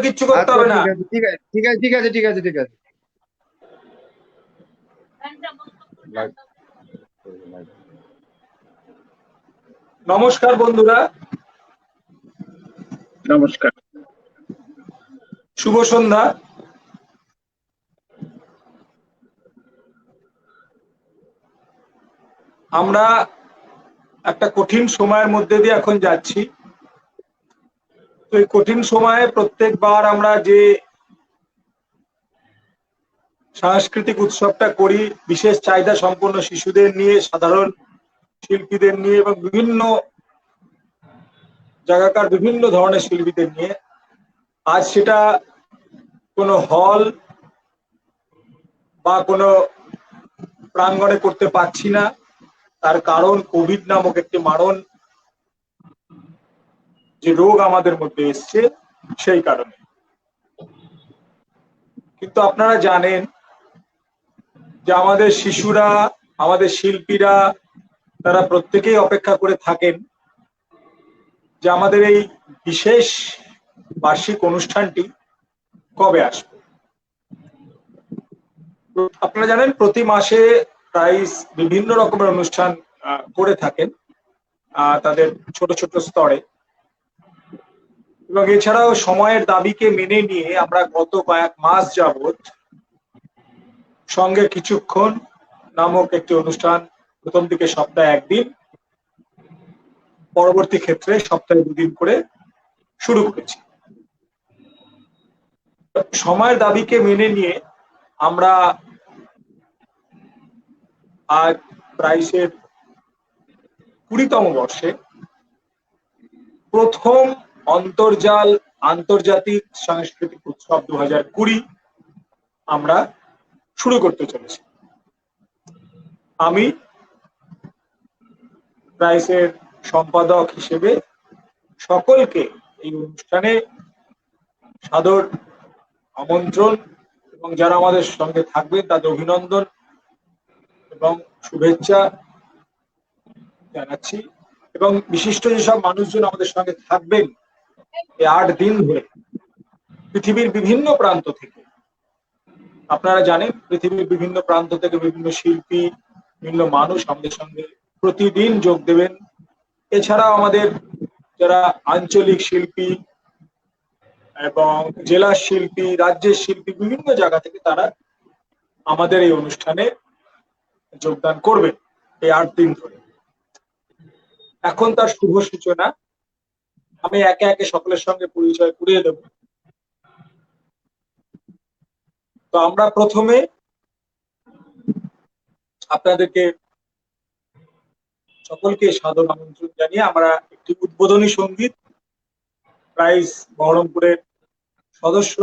কিচ্ছু করতে হবে না। ঠিক আছে ঠিক আছে ঠিক আছে ঠিক আছে ঠিক আছে। নমস্কার বন্ধুরা, নমস্কার। শুভ সন্ধ্যা। আমরা একটা কঠিন সময়ের মধ্যে দিয়ে এখন যাচ্ছি। তো এই কঠিন সময়ে প্রত্যেকবার আমরা যে সাংস্কৃতিক উৎসবটা করি, বিশেষ চাহিদা সম্পন্ন শিশুদের নিয়ে, সাধারণ শিল্পীদের নিয়ে এবং বিভিন্ন জায়গাকার বিভিন্ন ধরনের শিল্পীদের নিয়ে, আজ সেটা কোনো হল বা কোনো প্রাঙ্গণে করতে পারছি না। তার কারণ কোভিড নামক একটি মারণ যে রোগ আমাদের মধ্যে এসছে সেই কারণে। কিন্তু আপনারা জানেন যে আমাদের শিশুরা, আমাদের শিল্পীরা, তারা প্রত্যেকেই অপেক্ষা করে থাকেন যে আমাদের এই বিশেষ বার্ষিক অনুষ্ঠানটি কবে আসবে। আপনারা জানেন প্রতি মাসে প্রায় বিভিন্ন রকমের অনুষ্ঠান করে থাকেন তাদের ছোট ছোট স্তরে, এবং এছাড়াও সময়ের দাবিকে মেনে নিয়ে আমরা গত কয়েক মাস যাবৎ সঙ্গে কিছুক্ষণ নামক একটি অনুষ্ঠান প্রথম দিকে সপ্তাহে একদিন, পরবর্তী ক্ষেত্রে সপ্তাহে দুদিন করে শুরু করেছি। সময়ের দাবিকে মেনে নিয়ে আমরা আজ প্রাইসের 20তম বর্ষে প্রথম আন্তর্জাতিক সাংস্কৃতিক উৎসব 2020 আমরা শুরু করতে চলেছি। আমি প্রাইসের সম্পাদক হিসেবে সকলকে এই অনুষ্ঠানে সাদর আমন্ত্রণ এবং যারা আমাদের সঙ্গে থাকবেন তাদের অভিনন্দন এবং শুভেচ্ছা জানাচ্ছি। এবং বিশিষ্ট যেসব মানুষজন আমাদের সঙ্গে থাকবেন এই 8 দিন ধরে পৃথিবীর বিভিন্ন প্রান্ত থেকে, আপনারা জানেন পৃথিবীর বিভিন্ন প্রান্ত থেকে বিভিন্ন শিল্পী, বিভিন্ন মানুষ আমাদের সঙ্গে প্রতিদিন যোগ দেবেন। এছাড়াও আমাদের যারা আঞ্চলিক শিল্পী এবং জেলার শিল্পী, রাজ্যের শিল্পী, বিভিন্ন জায়গা থেকে তারা আমাদের এই অনুষ্ঠানে যোগদান করবেন এই 8 দিন ধরে। এখন তার শুভ সূচনা। আমি একে একে সকলের সঙ্গে পরিচয় করিয়ে দেব। তো আমরা প্রথমে আপনাদেরকে সকলকে সাদর আমন্ত্রণ জানিয়ে আমরা একটি উদ্বোধনী সঙ্গীত প্রাইজ বহরমপুরের সদস্য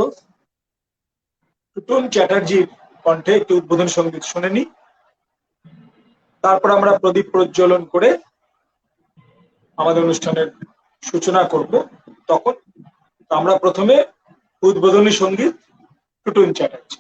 টুটুন চ্যাটার্জির কণ্ঠে একটি উদ্বোধনী সঙ্গীত শুনে নিই। তারপর আমরা প্রদীপ প্রজ্বলন করে আমাদের অনুষ্ঠানের সূচনা করব। তখন আমরা প্রথমে উদ্বোধনী সঙ্গীত টুটুন চ্যাটার্জি।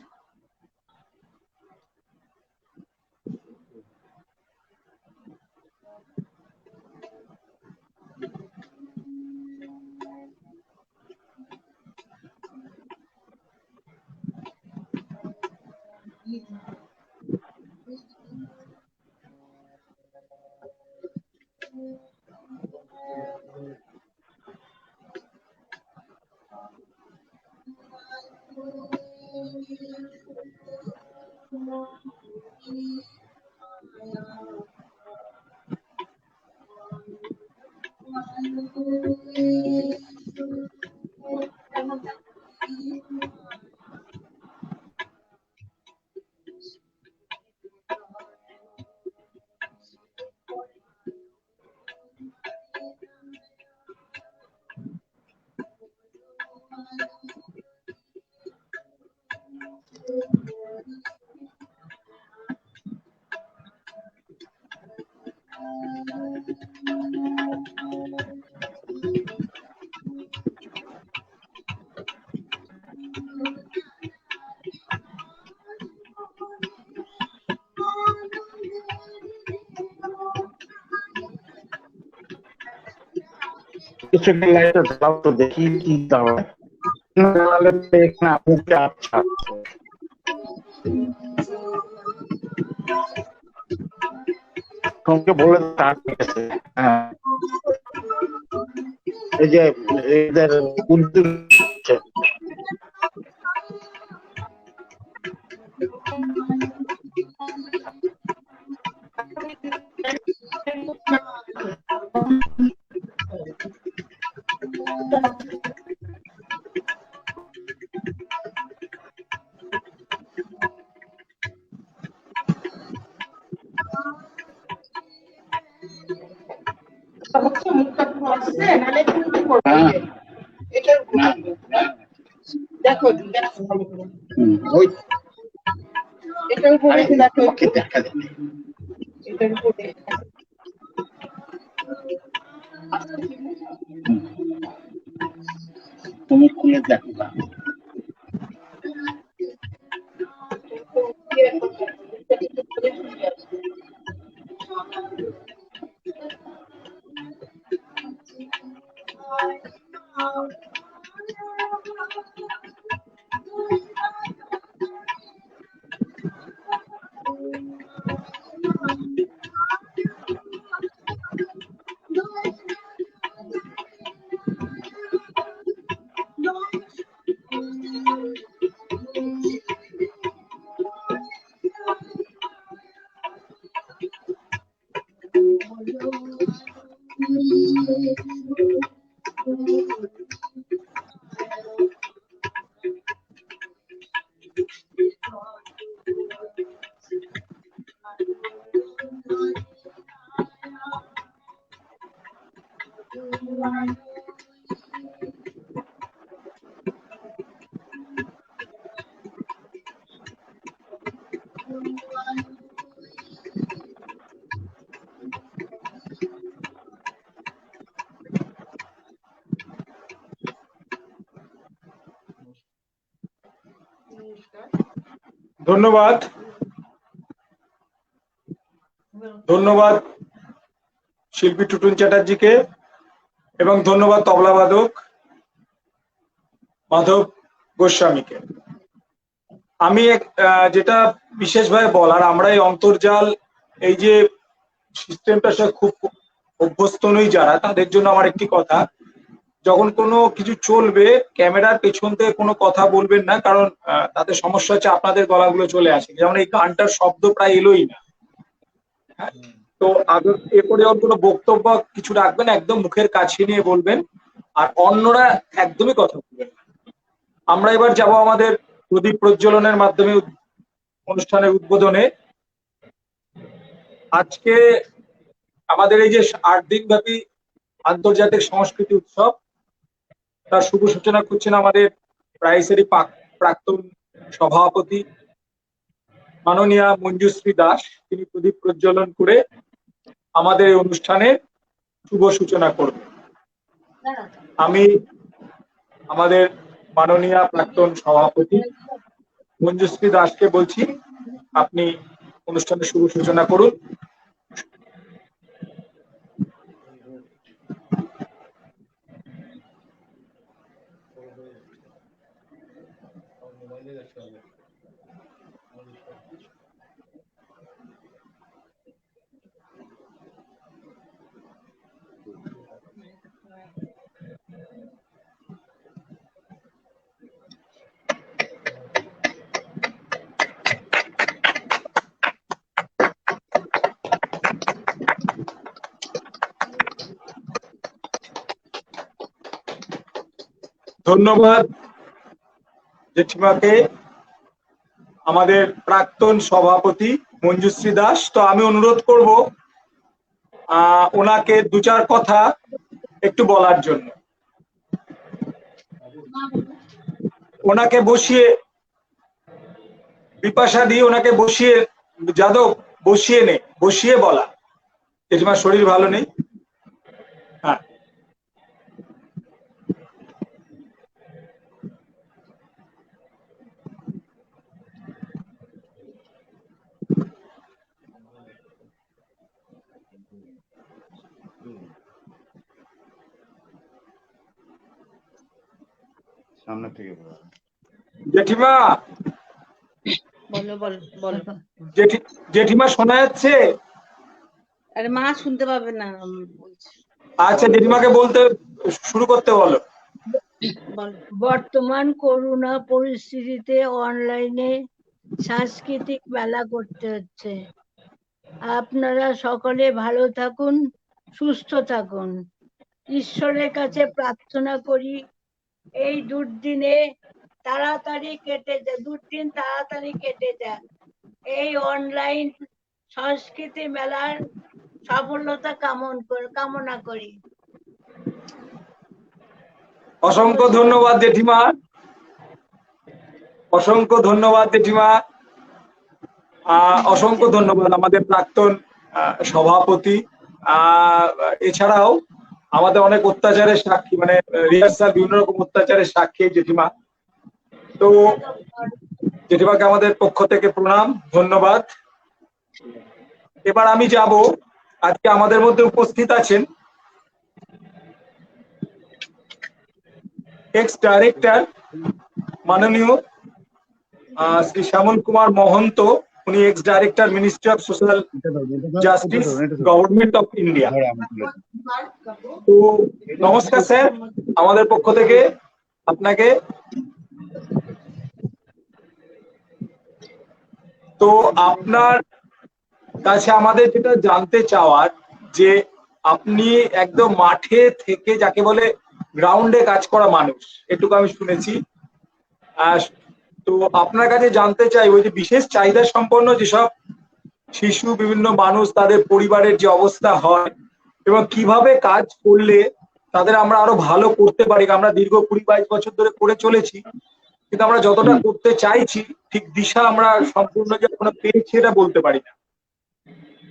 লাইটটা জ্বালাও তো দেখি কি দাঁড়ায়। নাহলে তো এখানে আপনাকে আচ্ছা তোমাকে বলে তার ঠিক আছে। হ্যাঁ, এই যে এদের উদ্যোগ দেখো দেখো ভালো করে ওই এটার উপরে দেখো ওকে দেখা যাবে। এটার উপরে তুমি খুলে দেখো না। ধন্যবাদ ধন্যবাদ শিল্পী টুটুল চ্যাটার্জিকে এবং ধন্যবাদ তবলাবাদক মাধব গোস্বামীকে। আমি যেটা বিশেষভাবে বলার, আমরা এই অন্তর্জাল এই যে সিস্টেমটার সাথে খুব অভ্যস্ত নই যারা, তাদের জন্য আমার একটি কথা, যখন কোনো কিছু চলবে ক্যামেরার পেছন থেকে কোনো কথা বলবেন না, কারণ তাতে সমস্যা হচ্ছে আপনাদের গলাগুলো চলে আসে। যেমন এই গানটার শব্দ প্রায় এলোই না। তো এরপরে যখন কোনো বক্তব্য কিছু রাখবেন একদম মুখের কাছে নিয়ে বলবেন, আর অন্যরা একদমই কথা বলবেন না। আমরা এবার যাব আমাদের প্রদীপ প্রজ্বলনের মাধ্যমে অনুষ্ঠানের উদ্বোধনে। আজকে আমাদের এই যে 8 দিন ব্যাপী আন্তর্জাতিক সংস্কৃতি উৎসব, তার শুভ সূচনা করছেন আমাদের প্রাইসেরই প্রাক্তন সভাপতি মাননীয়া মঞ্জুশ্রী দাস। তিনি প্রদীপ প্রজ্বলন করে আমাদের এই অনুষ্ঠানের শুভ সূচনা করবেন। আমি আমাদের মাননীয়া প্রাক্তন সভাপতি মঞ্জুশ্রী দাসকে বলছি, আপনি অনুষ্ঠানের শুভ সূচনা করুন। ধন্যবাদ জেঠিমাকে, আমাদের প্রাক্তন সভাপতি মঞ্জুশ্রী দাস। তো আমি অনুরোধ করব ওনাকে 2-4 কথা একটু বলার জন্য। ওনাকে বসিয়ে, বিপাশা দিয়ে ওনাকে বসিয়ে, যাদব বসিয়ে বলা। জেঠিমার শরীর ভালো নেই। হ্যাঁ, সামনে থেকে বলো। জেঠিমা, বলো বলো বলো। জেঠিমা শোনা যাচ্ছে? আরে মা শুনতে পাবে না, বলছি। আচ্ছা, জেঠিমাকে বলতে শুরু করতে বলো। বলো। বর্তমান করোনা পরিস্থিতিতে অনলাইনে সাংস্কৃতিক মেলা করতে হচ্ছে। আপনারা সকলে ভালো থাকুন, সুস্থ থাকুন। ঈশ্বরের কাছে প্রার্থনা করি এই দুর্দিন তাড়াতাড়ি কেটে যায়। এই অনলাইন সংস্কৃতি মেলার সফলতা কামনা করি। অসংখ্য ধন্যবাদ জেঠিমা, অসংখ্য ধন্যবাদ জেঠিমা। অসংখ্য ধন্যবাদ আমাদের প্রাক্তন সভাপতি। এছাড়াও আমাদের অনেক অত্যাচারের সাক্ষী, মানে রিহার্সাল বিভিন্ন রকম অত্যাচারের সাক্ষী জেঠিমা। তো জেঠিমাকে আমাদের পক্ষ থেকে প্রণাম, ধন্যবাদ। এবার আমি যাব, আজকে আমাদের মধ্যে উপস্থিত আছেন এক্স ডাইরেক্টর মাননীয় শ্রী শ্যামল কুমার মহন্ত। উনি x director ministry of social justice, government of India. তো নমস্কার স্যার, আমাদের পক্ষ থেকে আপনাকে। তো আপনার কাছে আমাদের যেটা জানতে চাওয়ার, যে আপনি একদম মাঠে থেকে, যাকে বলে গ্রাউন্ডে কাজ করা মানুষ, এটুকু আমি শুনেছি। তো আপনার কাছে জানতে চাই, ওই যে বিশেষ চাহিদা সম্পন্ন যেসব শিশু, বিভিন্ন মানুষ, তাদের পরিবারের যে অবস্থা হয় এবং কিভাবে কাজ করলে তাদের আমরা আরো ভালো করতে পারি। আমরা দীর্ঘ 20-22 বছর ধরে করে চলেছি, কিন্তু আমরা যতটা করতে চাইছি ঠিক দিশা আমরা সম্পূর্ণ যে এখনো পেয়েছি এটা বলতে পারি না।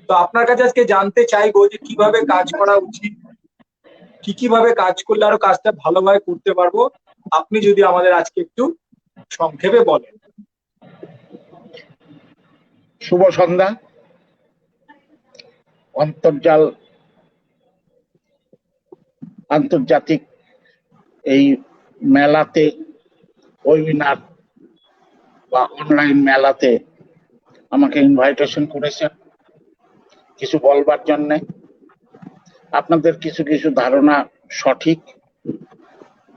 তো আপনার কাছে আজকে জানতে চাইবো যে কিভাবে কাজ করা উচিত, কিভাবে কাজ করলে আরো কাজটা ভালোভাবে করতে পারবো, আপনি যদি আমাদের আজকে একটু সংক্ষেপে বলেন। শুভ সন্ধ্যা। আন্তর্জাতিক এই মেলাতে, ওয়েবিনার বা অনলাইন মেলাতে আমাকে ইনভাইটেশন করেছেন কিছু বলবার জন্য। আপনাদের কিছু কিছু ধারণা সঠিক,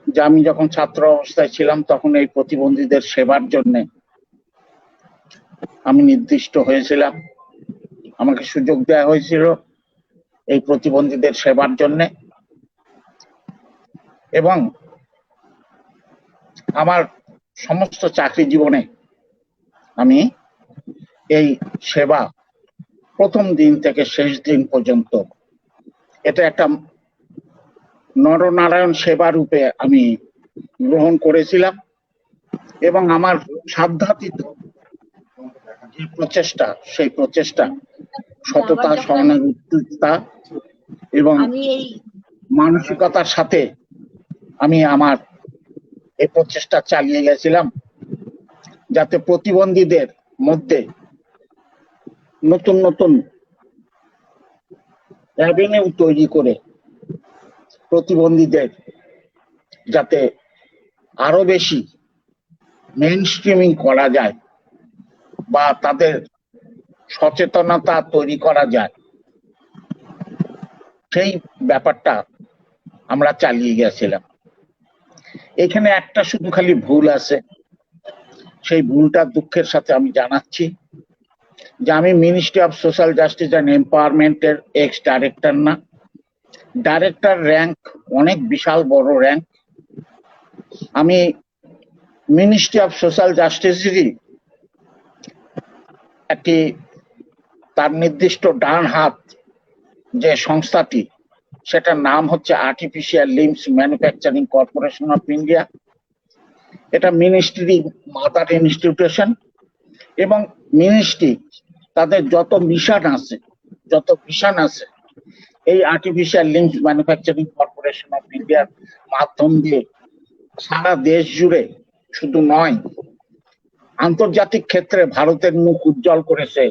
যে আমি যখন ছাত্র অবস্থায় ছিলাম তখন এই প্রতিবন্ধীদের সেবার জন্য আমি নির্দিষ্ট হয়েছিলাম, আমাকে সুযোগ দেওয়া হয়েছিল এই প্রতিবন্ধীদের সেবার জন্য। এবং আমার সমস্ত চাকরি জীবনে আমি এই সেবা প্রথম দিন থেকে শেষ দিন পর্যন্ত এটা একটা নরনারায়ণ সেবা রূপে আমি গ্রহণ করেছিলাম। এবং আমার সাধ্যাতীত যে প্রচেষ্টা, সেই প্রচেষ্টা সততা, সহানুভূতিতা এবং মানসিকতার সাথে আমি আমার এই প্রচেষ্টা চালিয়ে গেছিলাম, যাতে প্রতিবন্ধীদের মধ্যে নতুন নতুন অ্যাভিনিউ তৈরি করে প্রতিবন্ধীদের যাতে আরো বেশি মেইন স্ট্রিমিং করা যায় বা তাদের সচেতনতা তৈরি করা যায়, সেই ব্যাপারটা আমরা চালিয়ে গেছিলাম। এখানে একটা শুধু খালি ভুল আছে, সেই ভুলটা দুঃখের সাথে আমি জানাচ্ছি, যে আমি ministry of social justice and এম্পাওয়ারমেন্টের এক্স ডাইরেক্টর না। ডাইরেক্টর র্যাঙ্ক অনেক বিশাল বড় র্যাঙ্ক। আমি মিনিস্ট্রি অফ সোশ্যাল জাস্টিসেরই একটি, তার নির্দিষ্ট ডান হাত যে সংস্থাটি, সেটার নাম হচ্ছে artificial limbs manufacturing corporation of India. এটা মিনিস্ট্রি মাদার ইনস্টিটিউশন, এবং মিনিস্ট্রি তাদের যত মিশন আছে এই artificial limbs manufacturing corporation of ইন্ডিয়ার মাধ্যম দিয়ে সারা দেশ জুড়ে শুধু নয়, আন্তর্জাতিক ক্ষেত্রে ভারতের মুখ উজ্জ্বল করেছে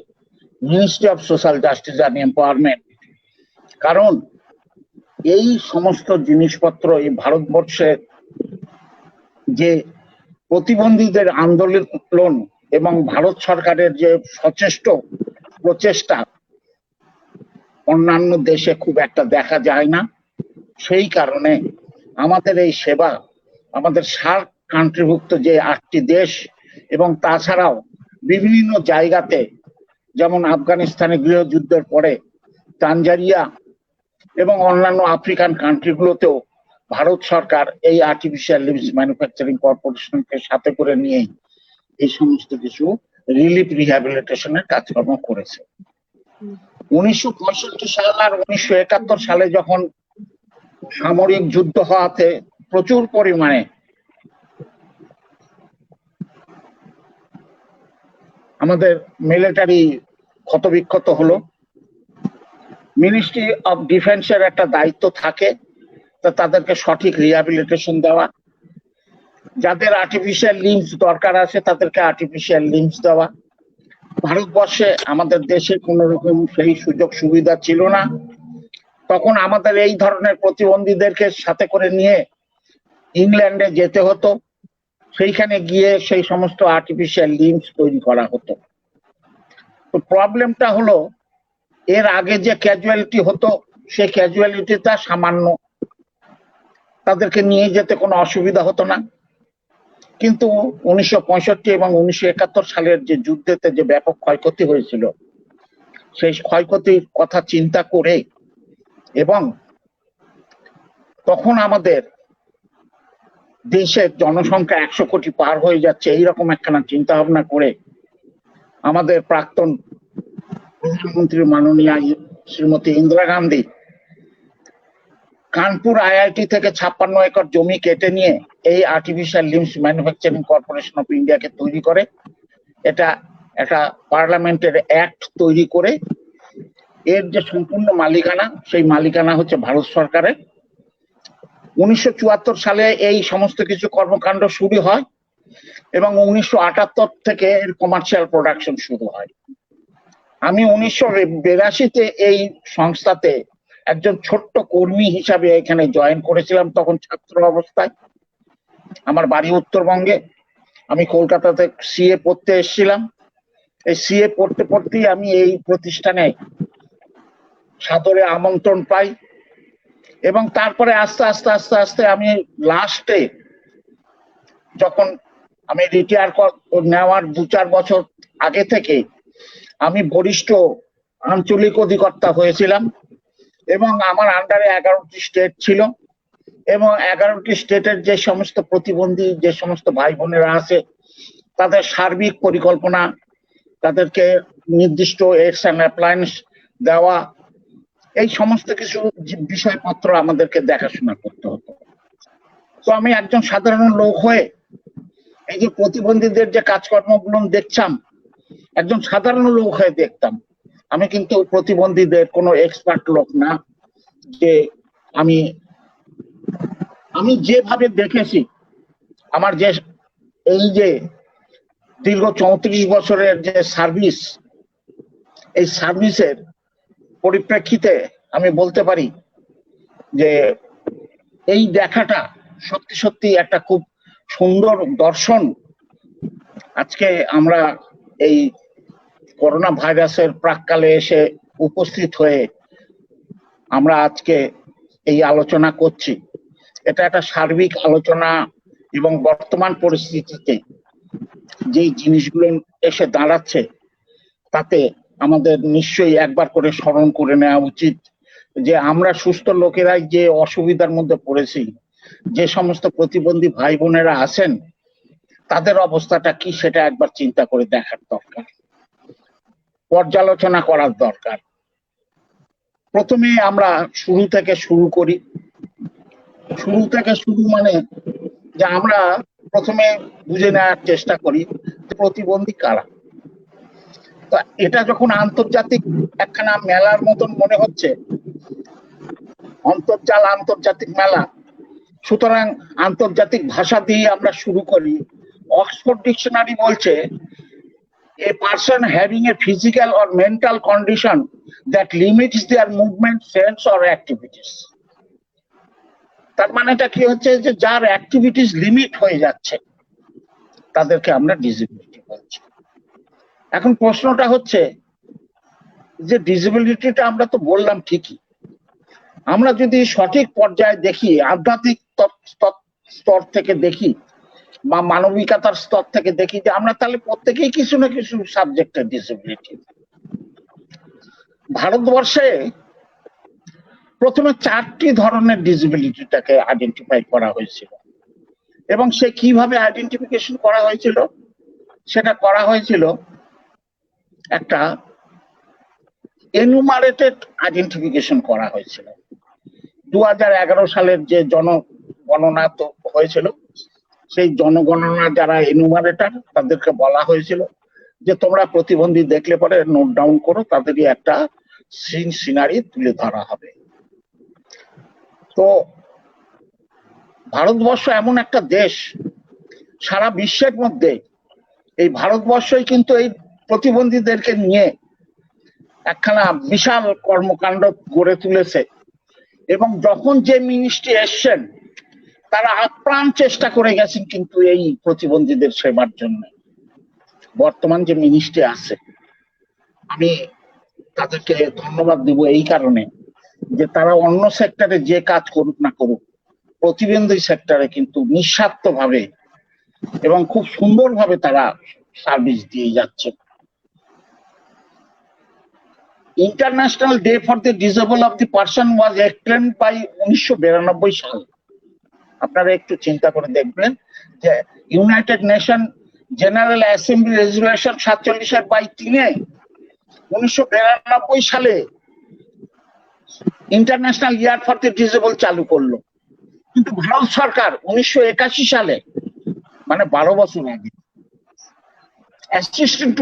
ministry of social justice and empowerment. কারণ এই সমস্ত জিনিসপত্র এই ভারতবর্ষের যে প্রতিবন্ধীদের আন্দোলন এবং ভারত সরকারের যে সচেষ্ট প্রচেষ্টা অন্যান্য দেশে খুব একটা দেখা যায় না। সেই কারণে আমাদের এই সেবা আমাদের সার্ক কান্ট্রিভুক্ত যে 8টি দেশ এবং তাছাড়াও বিভিন্ন জায়গাতে, যেমন আফগানিস্তানে গৃহযুদ্ধের পরে তানজানিয়া এবং অন্যান্য আফ্রিকান কান্ট্রিগুলোতেও ভারত সরকার এই আর্টিফিশিয়াল লিম্বস ম্যানুফ্যাকচারিং কর্পোরেশনকে সাথে করে নিয়ে এই সমস্ত কিছু রিলিফ রিহ্যাবিলিটেশনের কাজকর্ম করেছে। 1965 সাল আর 1971 সালে যখন সামরিক যুদ্ধ হওয়াতে প্রচুর পরিমাণে আমাদের মিলিটারি ক্ষতবিক্ষত হলো, মিনিস্ট্রি অফ ডিফেন্সের একটা দায়িত্ব থাকে তাদেরকে সঠিক রিহ্যাবিলিটেশন দেওয়া, যাদের আর্টিফিশিয়াল লিম্বস দরকার আছে তাদেরকে আর্টিফিশিয়াল লিম্বস দেওয়া। ভারতবর্ষে আমাদের দেশে কোন রকম সেই সুযোগ সুবিধা ছিল না। তখন আমাদের এই ধরনের প্রতিবন্ধীদেরকে সাথে করে নিয়ে ইংল্যান্ডে যেতে হতো, সেইখানে গিয়ে সেই সমস্ত আর্টিফিশিয়াল লিম্বস তৈরি করা হতো। তো প্রবলেমটা হলো এর আগে যে ক্যাজুয়ালিটি হতো সেই ক্যাজুয়ালিটিটা সামান্য, তাদেরকে নিয়ে যেতে কোনো অসুবিধা হতো না। কিন্তু 1965 এবং 1971 সালের যে যুদ্ধেতে যে ব্যাপক ক্ষয়ক্ষতি হয়েছিল সেই ক্ষয়ক্ষতির কথা চিন্তা করে এবং তখন আমাদের দেশের জনসংখ্যা 100 কোটি পার হয়ে যাচ্ছে, এইরকম একখানা চিন্তা ভাবনা করে আমাদের প্রাক্তন প্রধানমন্ত্রী মাননীয়া শ্রীমতী ইন্দিরা গান্ধী কানপুর আইআইটি থেকে 56 একর জমি কেটে নিয়ে এই artificial limbs manufacturing corporation of ইন্ডিয়াকে তৈরি করে। এটা একটা পার্লামেন্টের অ্যাক্ট তৈরি করে এর যে সম্পূর্ণ মালিকানা সেই মালিকানা হচ্ছে ভারত সরকারের। 1974 সালে এই সমস্ত কিছু কর্মকাণ্ড শুরু হয় এবং 1978 থেকে এর কমার্শিয়াল প্রোডাকশন শুরু হয়। আমি 1982-তে এই সংস্থাতে একজন ছোট্ট কর্মী হিসাবে এখানে জয়েন করেছিলাম, তখন ছাত্র অবস্থায়। আমার বাড়ি উত্তরবঙ্গে, আমি কলকাতাতে সিএ পড়তে এসেছিলাম। এই সিএ পড়তে পড়তেই আমি এই প্রতিষ্ঠানে সাদরে আমন্ত্রণ পাই এবং তারপরে আস্তে আস্তে আস্তে আস্তে আমি লাস্টে যখন আমি রিটায়ার নেওয়ার 2-4 বছর আগে থেকে আমি বরিষ্ঠ আঞ্চলিক অধিকর্তা হয়েছিলাম এবং আমার আন্ডারে 11টি স্টেট ছিল এবং 11টি স্টেটের যে সমস্ত প্রতিবন্ধী যে সমস্ত ভাই বোনেরা আছে তাদের সার্বিক পরিকল্পনা, তাদেরকে নির্দিষ্ট এডস অ্যান্ড অ্যাপ্লায়েন্স দেওয়া, এই সমস্ত কিছু বিষয়পত্র আমাদেরকে দেখাশোনা করতে হতো। তো আমি একজন সাধারণ লোক হয়ে এই যে প্রতিবন্ধীদের যে কাজকর্মগুলো দেখতাম, একজন সাধারণ লোক হয়ে দেখতাম। আমি কিন্তু প্রতিবন্ধীদের কোনো এক্সপার্ট লোক না, যে আমি যেভাবে দেখেছি আমার যে এই যে দীর্ঘ 34 বছরের যে সার্ভিস, এই সার্ভিসের পরিপ্রেক্ষিতে আমি বলতে পারি যে এই দেখাটা সত্যি সত্যি একটা খুব সুন্দর দর্শন। আজকে আমরা এই করোনা ভাইরাসের প্রাককালে এসে উপস্থিত হয়ে আমরা আজকে এই আলোচনা করছি, এটা একটা সার্বিক আলোচনা এবং বর্তমান পরিস্থিতিতে যে জিনিসগুলো এসে দাঁড়াচ্ছে তাতে আমাদের নিশ্চয়ই একবার করে স্মরণ করে নেওয়া উচিত যে আমরা সুস্থ লোকেরাই যে অসুবিধার মধ্যে পড়েছি, যে সমস্ত প্রতিবন্ধী ভাই বোনেরা আছেন তাদের অবস্থাটা কি সেটা একবার চিন্তা করে দেখার দরকার, পর্যালোচনা করার দরকার। প্রথমে আমরা শুরু থেকে শুরু করি। শুরু থেকে শুরু মানে যে আমরা প্রথমে বুঝে নেওয়ার চেষ্টা করি প্রতিবন্ধী কারা। তা এটা যখন আন্তর্জাতিক একখানা মেলার মতন মনে হচ্ছে, আন্তর্জাতিক মেলা, সুতরাং আন্তর্জাতিক ভাষা দিয়ে আমরা শুরু করি। অক্সফোর্ড ডিকশনারি বলছে a person having a physical or mental condition that limits their movement, sense or activities. তার মানেটা কি হচ্ছে যে যার অ্যাক্টিভিটিস লিমিট হয়ে যাচ্ছে তাদেরকে আমরা ডিসেবিলিটি বলছি। এখন প্রশ্নটা হচ্ছে যে ডিসেবিলিটিটা আমরা তো বললাম ঠিকই, আমরা যদি সঠিক পর্যায়ে দেখি, আধ্যাত্মিক স্তর থেকে দেখি বা মানবিকতার স্তর থেকে দেখি, যে আমরা তাহলে প্রত্যেকেই কিছু না কিছু সাবজেক্টের ডিসেবিলিটি। ভারতবর্ষে প্রথমে 4টি ধরনের ডিসেবিলিটিটাকে আইডেন্টিফাই করা হয়েছিল, এবং সে কিভাবে আইডেন্টিফিকেশন করা হয়েছিল, সেটা করা হয়েছিল একটা এনুমারেটেড আইডেন্টিফিকেশন করা হয়েছিল। 2011 সালের যে জনগণনা তো হয়েছিল, সেই জনগণনা যারা এনুমারেটর তাদেরকে বলা হয়েছিল যে তোমরা প্রতিবন্ধী দেখলে পরে নোট ডাউন করো, তাদেরই একটা সিনারি তুলে ধরা হবে। তো ভারতবর্ষ এমন একটা দেশ, সারা বিশ্বের মধ্যে এই ভারতবর্ষই কিন্তু এই প্রতিবন্ধীদেরকে নিয়ে একখানা বিশাল কর্মকাণ্ড গড়ে তুলেছে, এবং যখন যে মিনিস্ট্রি এসছেন তারা আপ্রাণ চেষ্টা করে গেছেন কিন্তু এই প্রতিবন্ধীদের সেবার জন্য। বর্তমান যে মিনিস্ট্রি আছে, আমি তাদেরকে ধন্যবাদ দিব এই কারণে যে তারা অন্য সেক্টরে যে কাজ করুক না করুক, প্রতিবন্ধী সেক্টরে কিন্তু নিঃস্বার্থভাবে এবং খুব সুন্দরভাবে তারা সার্ভিস দিয়ে যাচ্ছে। International day for the disable of the person was explained by 1992 সাল। আপনারা একটু চিন্তা করে দেখবেন যে united nation general assembly resolution 47/3 1992 সালে international year for the disable চালু করলো, কিন্তু ভারত সরকার 1981 সালে, মানে 12 বছর আগে, assistance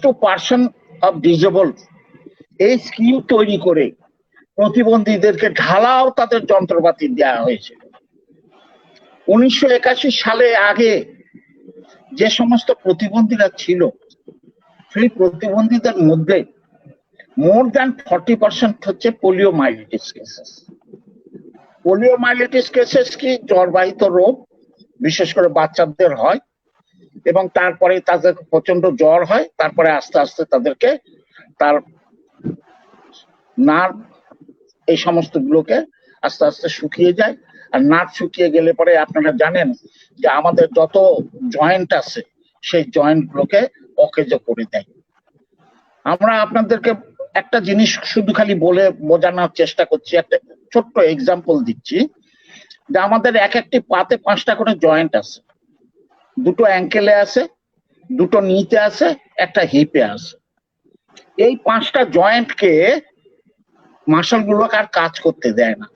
to person of disable এই স্কিম তৈরি করে প্রতিবন্ধীদেরকে ঢালাও তাদের যন্ত্রপাতি দেওয়া হয়েছিল। 1981 সালে আগে যে সমস্ত প্রতিবন্ধীরা ছিল, সেই প্রতিবন্ধীদের মধ্যে মোর দ্যান 40% হচ্ছে পোলিওমাইলিটিস কেসেস। পোলিওমাইলিটিস কেসেস কি জ্বরবাহিত রোগ, বিশেষ করে বাচ্চাদের হয়, এবং তারপরে তাদের প্রচন্ড জ্বর হয়, তারপরে আস্তে আস্তে তাদেরকে তার নার্ভ এই সমস্ত গুলোকে আস্তে আস্তে শুকিয়ে যায়। আর নার্ভ শুকিয়ে গেলে পরে আপনারা জানেন যে আমাদের যত জয়েন্ট আছে সেই জয়েন্ট গুলোকে অকেজ করে দেয়। আমরা আপনাদেরকে একটা জিনিস শুধু খালি বলে বোঝানোর চেষ্টা করছি, একটা ছোট্ট এক্সাম্পল দিচ্ছি, যে আমাদের এক একটি পাতে 5টা করে জয়েন্ট আছে, 2টো অ্যাঙ্কেলে আছে, 2টো নিতে আছে, একটা হিপে আছে। এই 5টা জয়েন্টকে মাসল গুলোকে আর কাজ করতে দেয় না।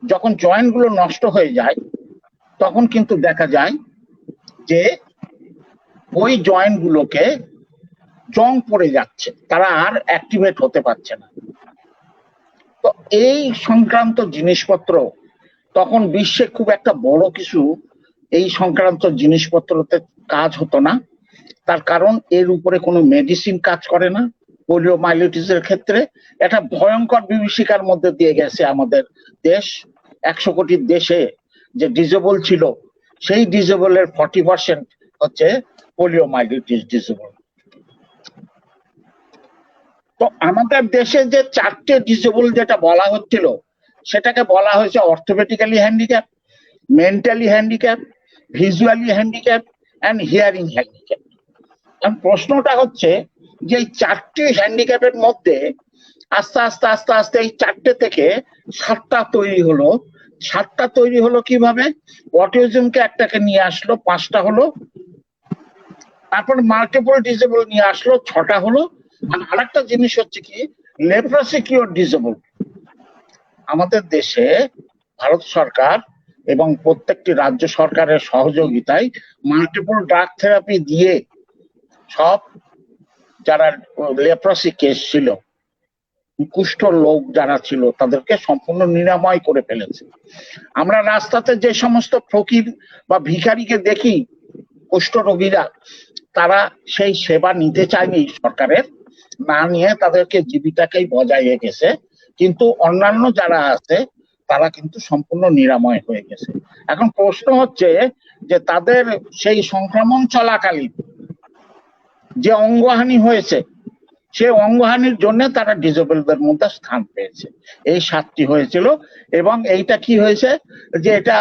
যখন জয়েন্ট গুলো নষ্ট হয়ে যায় তখন কিন্তু দেখা যায় যে ওই জয়েন্ট গুলোকে জং পড়ে যাচ্ছে, তারা আর অ্যাক্টিভেট হতে পারছে না। তো এই সংক্রান্ত জিনিসপত্র তখন বিশ্বে খুব একটা বড় কিছু এই সংক্রান্ত জিনিসপত্রতে কাজ হতো না, তার কারণ এর উপরে কোনো মেডিসিন কাজ করে না। পোলিওমাইলিটিসের ক্ষেত্রে এটা ভয়ঙ্কর বিভীষিকার মধ্যে দিয়ে গেছে আমাদের দেশ। 100 কোটির দেশে যে ডিসেবল ছিল, সেই ডিসেবলের 40% হচ্ছে পোলিওমাইলিটিস ডিসেবল। তো আমাদের দেশে যে 4টে ডিসেবল যেটা বলা হচ্ছিল, সেটাকে বলা হয়েছে orthopaedically handicap, mentally handicap, visually handicap and hearing handicap. প্রশ্নটা হচ্ছে যে এই 4টি হ্যান্ডিক্যাপের মধ্যে আস্তে আস্তে আস্তে আস্তে এই 4টে থেকে 7টা তৈরি হলো। 7টা তৈরি হলো কিভাবে? অটিজমকে একটাকে নিয়ে আসলো, 5টা হলো, তারপর মাল্টিপল ডিসেবল নিয়ে আসলো, 6টা হলো। আর আরেকটা জিনিস হচ্ছে কি, লেপ্রসি কিওর ডিসেবল। আমাদের দেশে ভারত সরকার এবং প্রত্যেকটি রাজ্য সরকারের সহযোগিতায় মাল্টিপল ড্রাগ থেরাপি দিয়ে সব যারা লেপ্রসি কেস ছিল, কুষ্ঠ লোক যারা ছিল, তাদেরকে সম্পূর্ণ নিরাময় করে ফেলেছে। আমরা রাস্তাতে যে সমস্ত ফকির বা ভিখারিকে দেখি, কুষ্ঠ রোগীরা, তারা সেই সেবা নিতে চায়নি সরকারের, না নিয়ে তাদেরকে জীবিকাকেই বজায় রেখেছে। কিন্তু অন্যান্য যারা আছে তারা কিন্তু সম্পূর্ণ নিরাময় হয়ে গেছে। এখন প্রশ্ন হচ্ছে যে তাদের সেই সংক্রমণ চলাকালীন যে অঙ্গহানি হয়েছে, সে অঙ্গহানির জন্য তারা ডিসেবলদের মধ্যে স্থান পেয়েছে। এই 7টি হয়েছিল এবং এইটা কি হয়েছে যে এটা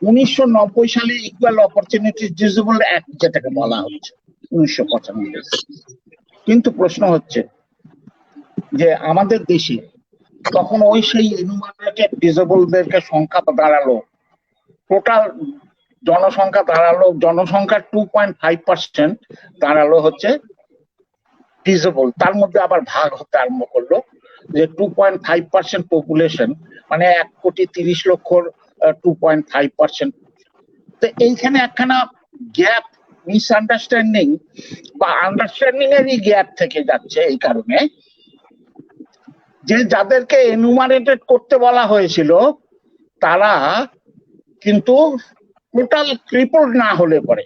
1990 সালে ইকুয়াল অপরচুনিটি ডিসেবল অ্যাক্ট যেটাকে বলা হচ্ছে 1995। কিন্তু প্রশ্ন হচ্ছে যে আমাদের দেশে তখন ওই সেই এনুমারেটেড ডিসেবলদেরকে সংখ্যা দাঁড়ালো, টোটাল জনসংখ্যার 2.5% দাঁড়ালো হচ্ছে ডিসেবল। তার মধ্যে আবার ভাগ হতে আরম্ভ করলো যে 2.5% পপুলেশন মানে 1,30,00,000 2.5%। তো এইখানে একখানা গ্যাপ, মিসআন্ডারস্ট্যান্ডিং বা আন্ডারস্ট্যান্ডিং এরই গ্যাপ থেকে যাচ্ছে। এই কারণে যে যাদেরকে এনুমারেটেড করতে বলা হয়েছিল তারা কিন্তু টোটাল ক্রিপল না হলে পরে,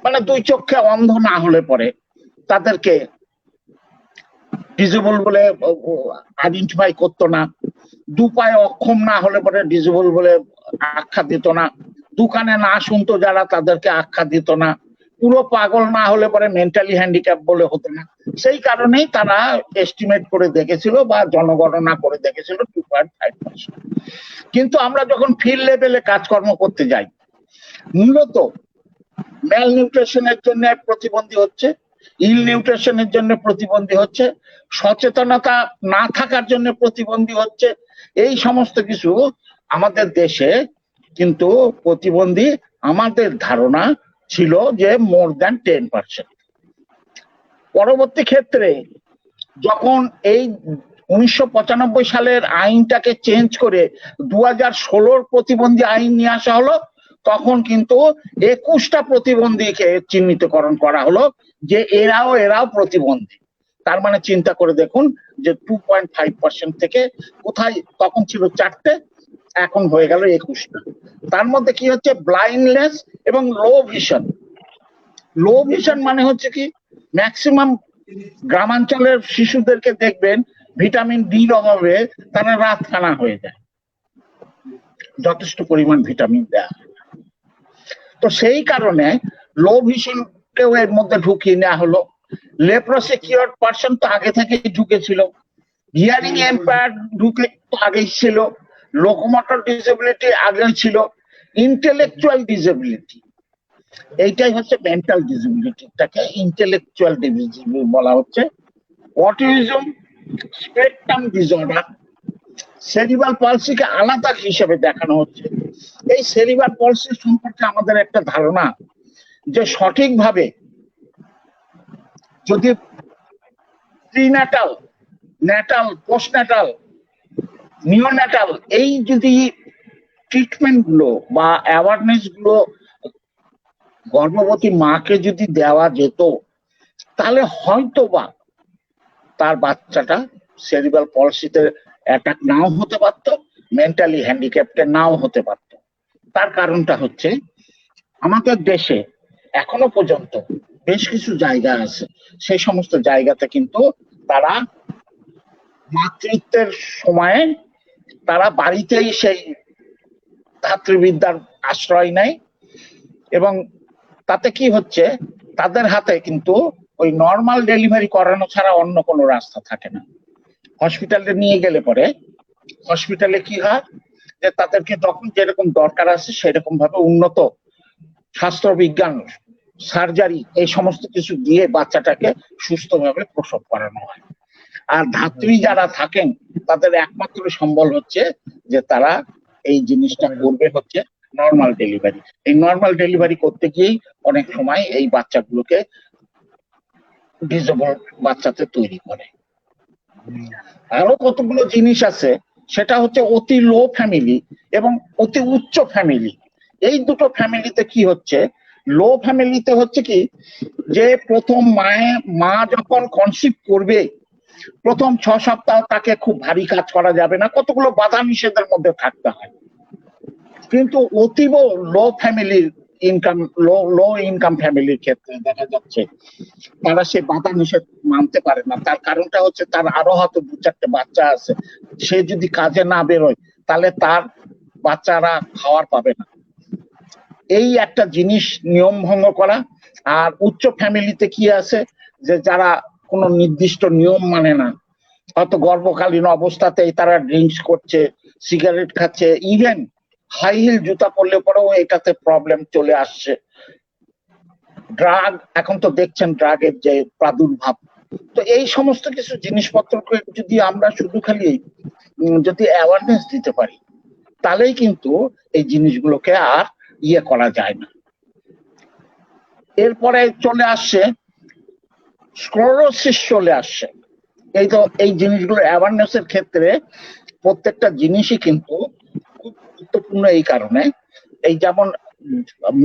মানে 2 চোখে অন্ধ না হলে পরে তাদেরকে ডিসেবল বলে আইডেন্টিফাই করতো না, 2 পায়ে অক্ষম না হলে পরে ডিসেবল বলে আখ্যা দিত না, 2 কানে না শুনতো যারা তাদেরকে আখ্যা দিত না, পুরো পাগল না হলে পরে মেন্টালি হ্যান্ডিক্যাপ বলে হতো না। সেই কারণেই তারা এস্টিমেট করে দেখেছিল বা জনগণনা করে দেখেছিল 2.5%। কিন্তু আমরা যখন ফিল্ড লেভেলে কাজকর্ম করতে যাই, মূলত ম্যাল নিউট্রিশনের জন্য প্রতিবন্ধী হচ্ছে, ইল নিউট্রিশনের জন্য প্রতিবন্ধী হচ্ছে, সচেতনতা না থাকার জন্য প্রতিবন্ধী হচ্ছে। এই সমস্ত কিছু আমাদের দেশে কিন্তু প্রতিবন্ধী আমাদের ধারণা ছিল যে মোর দ্যান 10%। পরবর্তী ক্ষেত্রে যখন এই 1995 সালের আইনটাকে চেঞ্জ করে 2016 প্রতিবন্ধী আইন নিয়ে আসা হলো, তখন কিন্তু 21টা প্রতিবন্ধীকে চিহ্নিতকরণ করা হলো যে এরাও প্রতিবন্ধী। তার মানে চিন্তা করে দেখুন যে 2.5% থেকে কোথায়, তখন ছিল 4টে, এখন হয়ে গেল 21টা। তার মধ্যে কি হচ্ছে, ব্লাইন্ডনেস এবং লো ভিশন। লো ভিশন মানে হচ্ছে কি, ম্যাক্সিমাম গ্রামাঞ্চলের শিশুদেরকে দেখবেন ভিটামিন ডির অভাবে তারা রাত কানা হয়ে যায়, যথেষ্ট পরিমাণ ভিটামিন দেয়া। তো সেই কারণে লো ভিশনকেও এর মধ্যে ঢুকিয়ে নেওয়া হলো। লেপ্রোসি কিওরড পারসন তো আগে থেকেই ঢুকেছিল, হিয়ারিং এম্পায়ার্ড ঢুকে তো আগেই ছিল, লোকোমোটর ডিসেবিলিটি আগেই ছিল, ইন্টেলেকচুয়াল ডিসেবিলিটি, এইটাই হচ্ছে মেন্টাল ডিসেবিলিটিটাকে ইন্টেলেকচুয়াল ডিসেবিলিটি বলা হচ্ছে। অটিজম স্পেকট্রাম ডিসঅর্ডার, সেরিব্রাল পলসিকে আলাদা হিসেবে দেখানো হচ্ছে। এই সেরিব্রাল পলসি সম্পর্কে আমাদের একটা ধারণা যে সঠিকভাবে যদি প্রিন্যাটাল, ন্যাটাল, পোস্টন্যাটাল, নিওন্যাটাল এই যদি ট্রিটমেন্ট গুলো বা অ্যাওয়ারনেস গুলো গর্ভবতী মাকে যদি দেওয়া যেত, তাহলে হয়তো বা তার বাচ্চাটা সেরিব্রাল পলসিতে অ্যাটাক নাও হতে পারতো, মেন্টালি হ্যান্ডিক্যাপড নাও হতে পারতো। তার কারণটা হচ্ছে আমাদের দেশে এখনো পর্যন্ত বেশ কিছু জায়গা আছে, সেই সমস্ত জায়গাতে কিন্তু তারা মাতৃত্বের সময়ে তারা বাড়িতেই সেই ধাত্রীবিদ্যার আশ্রয় নেয় এবং তাতে কি হচ্ছে, তাদের হাতে কিন্তু ওই নর্মাল ডেলিভারি করানো ছাড়া অন্য কোনো রাস্তা থাকে না। হসপিটালে নিয়ে গেলে পরে হসপিটালে কি হয় যে তাদেরকে তখন যেরকম দরকার আছে সেরকম ভাবে উন্নত স্বাস্থ্যবিজ্ঞান, সার্জারি এই সমস্ত কিছু দিয়ে বাচ্চাটাকে সুস্থভাবে প্রসব করানো হয়। আর ধাত্রী যারা থাকেন তাদের একমাত্র সম্বল হচ্ছে যে তারা এই জিনিসটা করবে হচ্ছে নর্মাল ডেলিভারি। এই নর্মাল ডেলিভারি করতে গিয়েই অনেক সময় এই বাচ্চাগুলোকে ডিসেবল বাচ্চাতে তৈরি করে। আরো কতগুলো জিনিস আছে, সেটা হচ্ছে অতি লো ফ্যামিলি এবং অতি উচ্চ ফ্যামিলি। এই দুটো ফ্যামিলিতে কি হচ্ছে, লো ফ্যামিলিতে হচ্ছে কি যে প্রথম মা যখন কনসিভ করবে প্রথম 6 সপ্তাহ তাকে খুব ভারী কাজ করা যাবে না, কতগুলো বাধা নিষেধের মধ্যে থাকতে হয়। কিন্তু অতীব লো ফ্যামিলির ইনকাম লো ইনকাম ফ্যামিলির ক্ষেত্রে দেখা যাচ্ছে তারা সেই বাধা নিষেধ মানতে পারে না। তার কারণটা হচ্ছে তার আরো হয়তো 2-4টে বাচ্চা আছে, সে যদি কাজে না বেরোয় তাহলে তার বাচ্চারা খাওয়ার পাবে না। এই একটা জিনিস নিয়ম ভঙ্গ করা। আর উচ্চ ফ্যামিলিতে কি আছে যে যারা কোনো নির্দিষ্ট নিয়ম মানে না, হয়তো গর্ভকালীন অবস্থাতেই তারা ড্রিঙ্কস করছে, সিগারেট খাচ্ছে, ইভেন হাই হিল জুতা পরলে পরেও এটাতে প্রবলেম চলে আসছে। ড্রাগ, এখন তো দেখছেন ড্রাগের যে প্রাদুর্ভাব। তো এই সমস্ত কিছু জিনিসপত্রকে যদি আমরা শুধু খালি যদি অ্যাওয়ারনেস দিতে পারি তাহলেই কিন্তু এই জিনিসগুলোকে আর ইয়ে করা যায় না। এরপরে চলে আসছে স্ক্লেরোসিস চলে আসছে। এই জিনিসগুলো অ্যাওয়ারনেস এর ক্ষেত্রে প্রত্যেকটা জিনিসই কিন্তু খুব গুরুত্বপূর্ণ। এই কারণে এই যেমন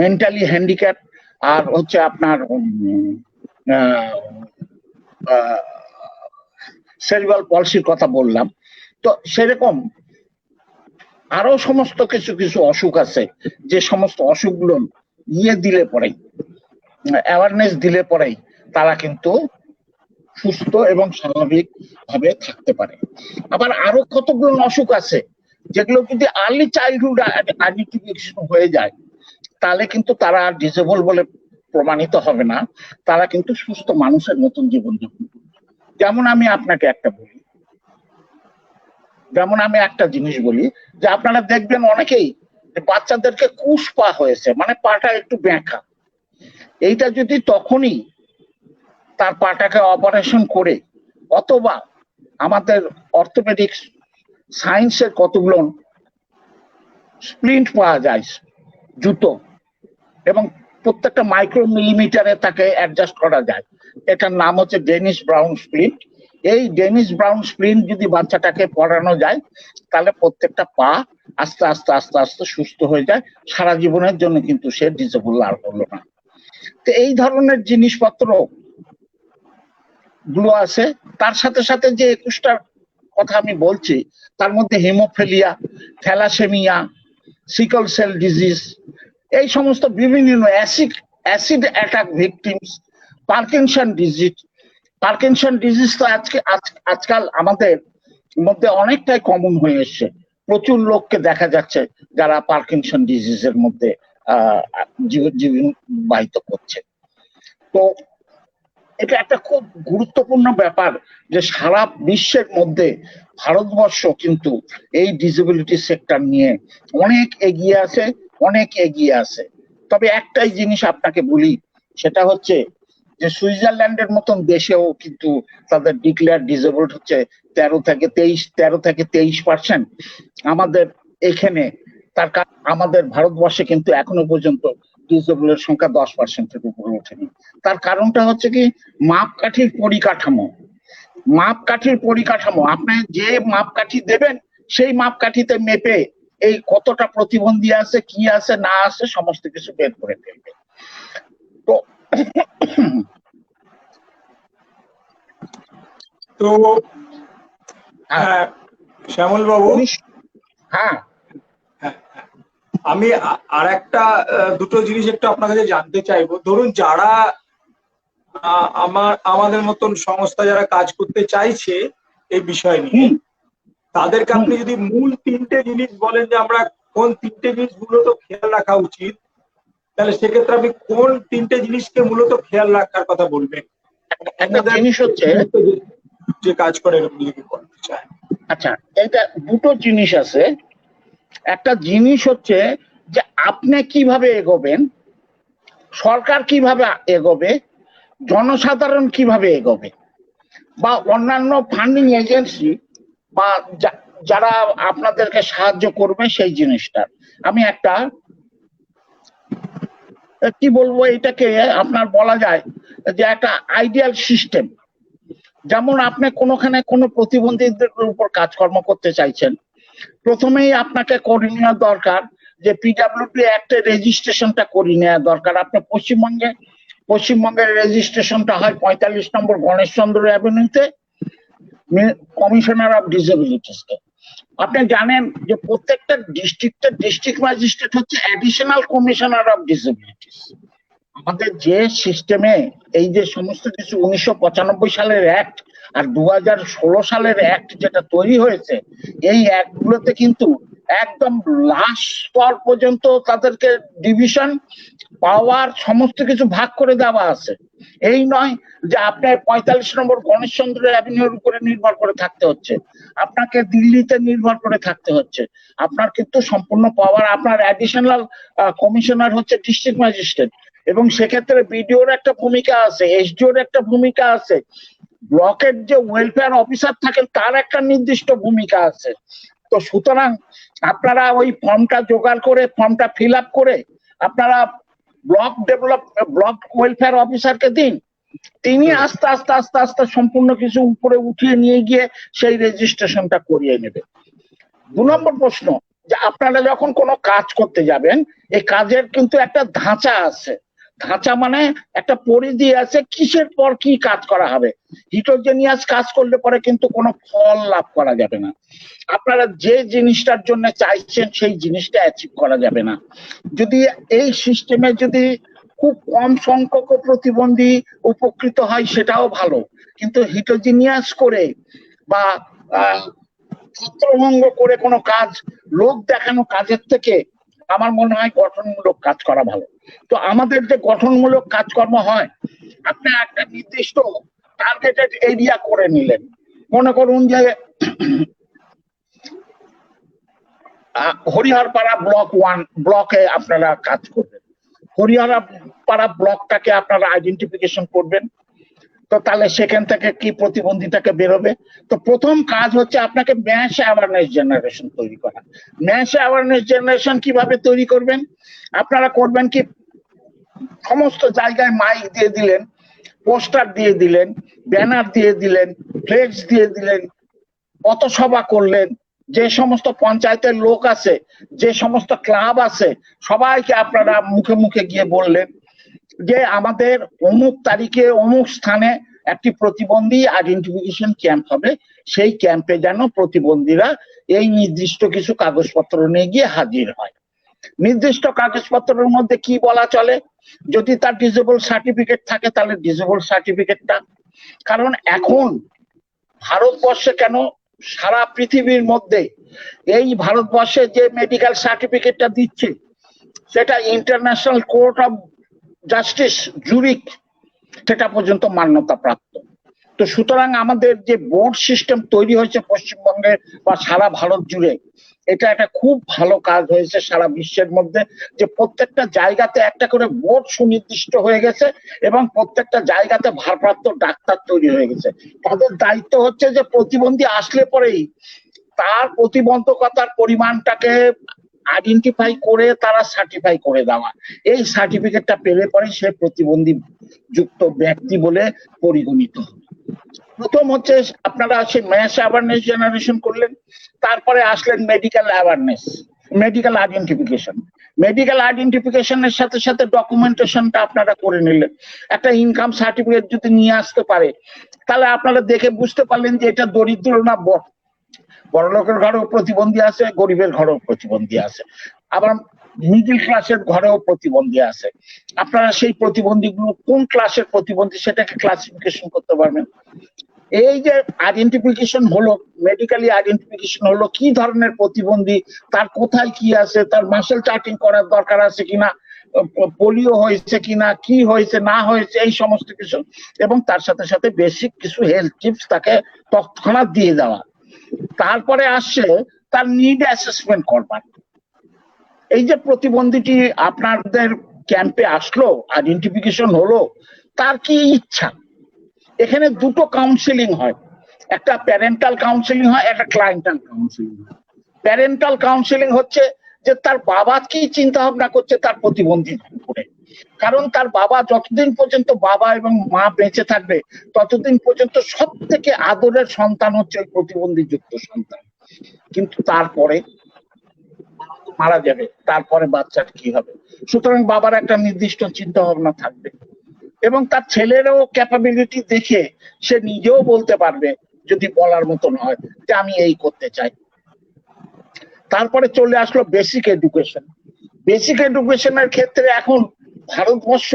মেন্টালি হ্যান্ডিক্যাপ আর হচ্ছে আপনার সেরিব্রাল পলসির কথা বললাম, তো সেরকম আরো সমস্ত কিছু কিছু অসুখ আছে যে সমস্ত অসুখগুলো দিলে পরেই, অ্যাওয়ারনেস দিলে পরেই তারা কিন্তু সুস্থ এবং স্বাভাবিক ভাবে থাকতে পারে। আবার আরো কতগুলো অসুখ আছে যেগুলো যদি আর্লি চাইল্ডহুড আইডেন্টিফিকেশন হয়ে যায় তাহলে কিন্তু তারা ডিসেবল বলে প্রমাণিত হবে না, তারা কিন্তু সুস্থ মানুষের মতন জীবনযাপন করবে। যেমন আমি আপনাকে একটা জিনিস বলি যে আপনারা দেখবেন অনেকেই বাচ্চাদেরকে কুশ পা হয়েছে, মানে পাটা একটু ব্যাঁকা। এইটা যদি তখনই তার পাটাকে অপারেশন করে, অথবা আমাদের অর্থোপেডিক্স সায়েন্সের কতগুলো স্প্লিন্ট পাওয়া যায় জুতো, এবং প্রত্যেকটা মাইক্রো মিলিমিটারে তাকে অ্যাডজাস্ট করা যায়। এটার নাম হচ্ছে ডেনিস ব্রাউন স্প্লিন্ট। এই ডেনিস ব্রাউন স্প্লিন্ট যদি বাচ্চাটাকে পরানো যায় তাহলে প্রত্যেকটা পা আস্তে আস্তে আস্তে আস্তে সুস্থ হয়ে যায়, সারা জীবনের জন্য কিন্তু সে ডিসেবল আর হলো না। তো এই ধরনের জিনিসপত্র গুলো আছে। তার সাথে সাথে যে 21টার কথা আমি বলছি তার মধ্যে haemophilia, thalassemia, sickle cell disease, এই সমস্ত বিভিন্ন acid attack victims, Parkinson disease তো আজকাল আমাদের মধ্যে অনেকটাই কমন হয়ে এসছে। প্রচুর লোককে দেখা যাচ্ছে যারা পার্কিনসন ডিজিজের মধ্যে জীবন বাহিত করছে। তো এটা একটা খুব গুরুত্বপূর্ণ ব্যাপার যে সারা বিশ্বের মধ্যে ভারতবর্ষ কিন্তু এই ডিসেবিলিটি সেক্টর নিয়ে অনেক এগিয়ে আছে। তবে একটাই জিনিস আপনাকে বলি, সেটা হচ্ছে যে সুইজারল্যান্ডের মতন দেশেও কিন্তু তাদের ডিক্লেয়ার ডিসেবলড হচ্ছে 13-23%। আমাদের এখানে আমাদের ভারতবর্ষে কিন্তু এখনো পর্যন্ত ডিসেবলের সংখ্যা 10%-এর উপরে ওঠেনি। তার কারণটা হচ্ছে কি মাপকাঠির পরিকাঠামো। আপনি যে মাপকাঠি দেবেন সেই মাপকাঠিতে মেপে এই কতটা প্রতিবন্ধী আছে, কি আছে না আছে সমস্ত কিছু বের করে ফেলবে। তো শ্যামল বাবু, হ্যাঁ, আমি আর একটা দুটো জিনিস একটু আপনার কাছে জানতে চাইবো। ধরুন যারা আমাদের মতন সংস্থা যারা কাজ করতে চাইছে এই বিষয় নিয়ে, তাদেরকে আপনি যদি মূল 3টে জিনিস বলেন যে আমরা কোন 3টে জিনিস মূলত খেয়াল রাখা উচিত, তাহলে সেক্ষেত্রে আপনি কোন 3টে জিনিসকে মূলত খেয়াল রাখার কথা বলবেন? একটা জিনিস হচ্ছে যে কাজ করে করতে চায়। আচ্ছা, এটা দুটো জিনিস আছে। একটা জিনিস হচ্ছে যে আপনি কিভাবে এগোবেন, সরকার কিভাবে এগোবে, জনসাধারণ কিভাবে এগোবে, বা অন্যান্য ফান্ডিং এজেন্সি বা যারা আপনাদেরকে সাহায্য করবে সেই জিনিসটা। আমি একটা কি বলবো, এটাকে আপনার বলা যায় যে একটা আইডিয়াল সিস্টেম। যেমন আপনি কোনোখানে কোনো প্রতিবন্ধীদের উপর কাজকর্ম করতে চাইছেন, প্রথমেই আপনাকে করে নেওয়া দরকার যে পিডব্লিউডি অ্যাক্টের রেজিস্ট্রেশনটা করে নেওয়া দরকার। আপনার পশ্চিমবঙ্গের রেজিস্ট্রেশনটা হয় 45 নম্বর গণেশচন্দ্র অ্যাভিনিউতে, কমিশনার অফ ডিসেবিলিটিসকে। আপনি জানেন যে প্রত্যেকটা ডিস্ট্রিক্টের ডিস্ট্রিক্ট ম্যাজিস্ট্রেট হচ্ছে অ্যাডিশনাল কমিশনার অফ ডিসেবিলিটিস। আমাদের যে সিস্টেমে এই যে সমস্ত কিছু 1995 সালের অ্যাক্ট আর 2016 সালের অ্যাক্ট যেটা তৈরি হয়েছে, এই অ্যাক্টগুলোতে কিন্তু একদম লাস্ট স্তর পর্যন্ত তাদেরকে ডিভিশন পাওয়ার সমস্ত কিছু ভাগ করে দেওয়া আছে। এই নয় যে আপনার 45 নম্বর গণেশচন্দ্র অ্যাভিনিউর উপরে নির্ভর করে থাকতে হচ্ছে, আপনাকে দিল্লিতে নির্ভর করে থাকতে হচ্ছে। আপনার কিন্তু সম্পূর্ণ পাওয়ার, আপনার অ্যাডিশনাল কমিশনার হচ্ছে ডিস্ট্রিক্ট ম্যাজিস্ট্রেট, এবং সেক্ষেত্রে বিডিওর একটা ভূমিকা আছে, এসডিওর একটা ভূমিকা আছে, ব্লকের যে ওয়েলফেয়ার অফিসার থাকেন তার একটা নির্দিষ্ট ভূমিকা আছে। তো সুতরাং আপনারা ওই ফর্মটা জোগাড় করে, ফর্মটা ফিল আপ করে আপনারা ব্লক ওয়েলফেয়ার অফিসারকে দিন, তিনি আস্তে আস্তে আস্তে আস্তে সম্পূর্ণ কিছু উপরে উঠিয়ে নিয়ে গিয়ে সেই রেজিস্ট্রেশনটা করিয়ে নেবে। 2 নম্বর প্রশ্ন, যে আপনারা যখন কোনো কাজ করতে যাবেন, এই কাজের কিন্তু একটা ধাঁচা আছে। ধাঁচা মানে একটা পরিধি আছে, কিসের পর কি কাজ করা হবে। হিটোজেনিয়াস কাজ করলে পরে কিন্তু কোনো ফল লাভ করা যাবে না, আপনারা যে জিনিসটার জন্য চাইছেন সেই জিনিসটা অ্যাচিভ করা যাবে না। যদি এই সিস্টেমে যদি খুব কম সংখ্যক প্রতিবন্ধী উপকৃত হয় সেটাও ভালো, কিন্তু হিটোজেনিয়াস করে বা ছত্রভঙ্গ করে কোনো কাজ, লোক দেখানো কাজের থেকে আমার মনে হয় গঠনমূলক কাজ করা ভালো। তো আমাদের যে গঠনমূলক কাজকর্ম হয়, আপনি একটা নির্দিষ্ট টার্গেটেড এরিয়া করে নিলেন, মনে করুন যে হরিহরপাড়া ব্লক 1 ব্লকে আপনারা কাজ করবেন, হরিহরপাড়া ব্লকটাকে আপনারা আইডেন্টিফিকেশন করবেন। তো তাহলে সেখান থেকে কি প্রতিবন্ধীটাকে বেরোবে। তো প্রথম কাজ হচ্ছে আপনাকে ম্যাস অ্যাওয়ারনেস জেনারেশন তৈরি করা। ম্যাস অ্যাওয়ারনেস জেনারেশন কিভাবে তৈরি করবেন, আপনারা করবেন কি, সমস্ত জায়গায় মাইক দিয়ে দিলেন, পোস্টার দিয়ে দিলেন, ব্যানার দিয়ে দিলেন, ফ্লেক্স দিয়ে দিলেন, পথসভা করলেন, যে সমস্ত পঞ্চায়েতের লোক আছে, যে সমস্ত ক্লাব আছে, সবাইকে আপনারা মুখে মুখে গিয়ে বললেন যে আমাদের অমুক তারিখে অমুক স্থানে একটি প্রতিবন্ধী আইডেন্টিফিকেশন ক্যাম্প হবে, সেই ক্যাম্পে যেন প্রতিবন্ধীরা এই নির্দিষ্ট কিছু কাগজপত্র নিয়ে গিয়ে হাজির হয়। নির্দিষ্ট কাগজপত্রের মধ্যে কি বলা চলে, যদি তার ডিসেবল সার্টিফিকেট থাকে তাহলে ডিসেবল সার্টিফিকেটটা, কারণ এখন ভারতবর্ষে কেন সারা পৃথিবীর মধ্যে এই ভারতবর্ষে যে মেডিকেল সার্টিফিকেটটা দিচ্ছে সেটা international court of justice Zurich সেটা পর্যন্ত মান্যতা প্রাপ্ত। তো সুতরাং আমাদের যে বোর্ড সিস্টেম তৈরি হয়েছে পশ্চিমবঙ্গে বা সারা ভারত জুড়ে, এটা একটা খুব ভালো কাজ হয়েছে সারা বিশ্বের মধ্যে, যে প্রত্যেকটা জায়গাতে একটা করে বোর্ড সুনির্দিষ্ট হয়ে গেছে এবং প্রত্যেকটা জায়গাতে ভারপ্রাপ্ত ডাক্তার তৈরি হয়ে গেছে। তাদের দায়িত্ব হচ্ছে যে প্রতিবন্ধী আসলে পরেই তার প্রতিবন্ধকতার পরিমাণটাকে আইডেন্টিফাই করে তারা সার্টিফাই করে দেওয়া, এই সার্টিফিকেটটা পেলে পরে সে প্রতিবন্ধী যুক্ত ব্যক্তি বলে পরিগণিত হবে। প্রথম হচ্ছে আপনারা সেই ম্যাস অ্যাওয়ারনেস জেনারেশন করলেন, তারপরে আসলেন medical awareness, medical identification. Medical আইডেন্টিফিকেশনের সাথে সাথে ডকুমেন্টেশনটা আপনারা করে নিলেন। একটা ইনকাম সার্টিফিকেট যদি নিয়ে আসতে পারে তাহলে আপনারা দেখে বুঝতে পারলেন যে এটা দরিদ্র না বড় লোকের ঘরেও প্রতিবন্ধী আছে, গরিবের ঘরেও প্রতিবন্ধী আছে, আবার মিডিল ক্লাসের ঘরেও প্রতিবন্ধী আছে। আপনারা সেই প্রতিবন্ধীগুলো কোন ক্লাসের প্রতিবন্ধী সেটাকে ক্লাসিফিকেশন করতে পারবেন। এই যে আইডেন্টিফিকেশন হলো, মেডিকেলি আইডেন্টিফিকেশন হলো, কি ধরনের প্রতিবন্ধী, তার কোথায় কি আছে, তার মাসেল চার্টিং করার দরকার আছে কিনা, পোলিও হয়েছে কিনা, কি হয়েছে না হয়েছে, এই সমস্ত কিছু, এবং তার সাথে সাথে বেসিক কিছু হেলথ টিপস তাকে তৎক্ষণাৎ দিয়ে দেওয়া। তারপরে আসছে তার নিড অ্যাসেসমেন্ট করবার। এই যে প্রতিবন্ধীটি আপনাদের ক্যাম্পে আসলো, আইডেন্টিফিকেশন হলো, তার কি ইচ্ছা, এখানে দুটো কাউন্সিলিং হয়, একটা প্যারেন্টাল কাউন্সিলিং হয়, একটা ক্লায়েন্টাল কাউন্সিলিং হয়। প্যারেন্টাল কাউন্সিলিং হচ্ছে যে তার বাবা কি চিন্তা ভাবনা করছে তার প্রতিবন্ধীর উপরে, কারণ তার বাবা যতদিন পর্যন্ত বাবা এবং মা বেঁচে থাকবে ততদিন পর্যন্ত সব থেকে আদরের সন্তান হচ্ছে ওই প্রতিবন্ধী যুক্ত সন্তান, কিন্তু তারপরে মারা যাবে, তারপরে বাচ্চার কি হবে। সুতরাং বাবার একটা নির্দিষ্ট চিন্তা ভাবনা থাকবে এবং তার ছেলেরও ক্যাপাবিলিটি দেখে সে নিজেও বলতে পারবে, যদি বলার মতন হয় যে আমি এই করতে চাই। তারপরে চলে আসলো বেসিক এডুকেশন। বেসিক এডুকেশনের ক্ষেত্রে এখন ভারতবর্ষ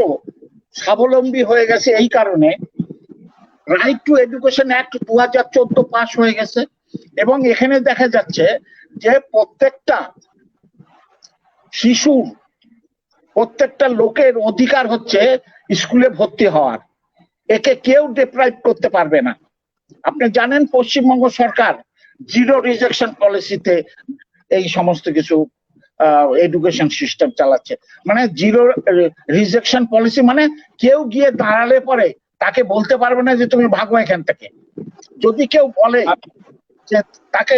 স্বাবলম্বী হয়ে গেছে এই কারণে, right two education act 2014 pass হয়ে গেছে, এবং এখানে দেখা যাচ্ছে যে প্রত্যেকটা শিশু, প্রত্যেকটা লোকের অধিকার হচ্ছে স্কুলে ভর্তি হওয়ার। একে কেউ ডিপ্রাইভ করতে পারবে না। আপনি জানেন পশ্চিমবঙ্গ সরকার জিরো রিজেকশন পলিসিতে এই সমস্ত কিছু এডুকেশন সিস্টেম চালাচ্ছে। মানে জিরো রিজেকশন পলিসি মানে কেউ গিয়ে দাঁড়ালে পরে তাকে বলতে পারবে না যে তুমি ভাগো এখান থেকে। যদি কেউ বলে যে তাকে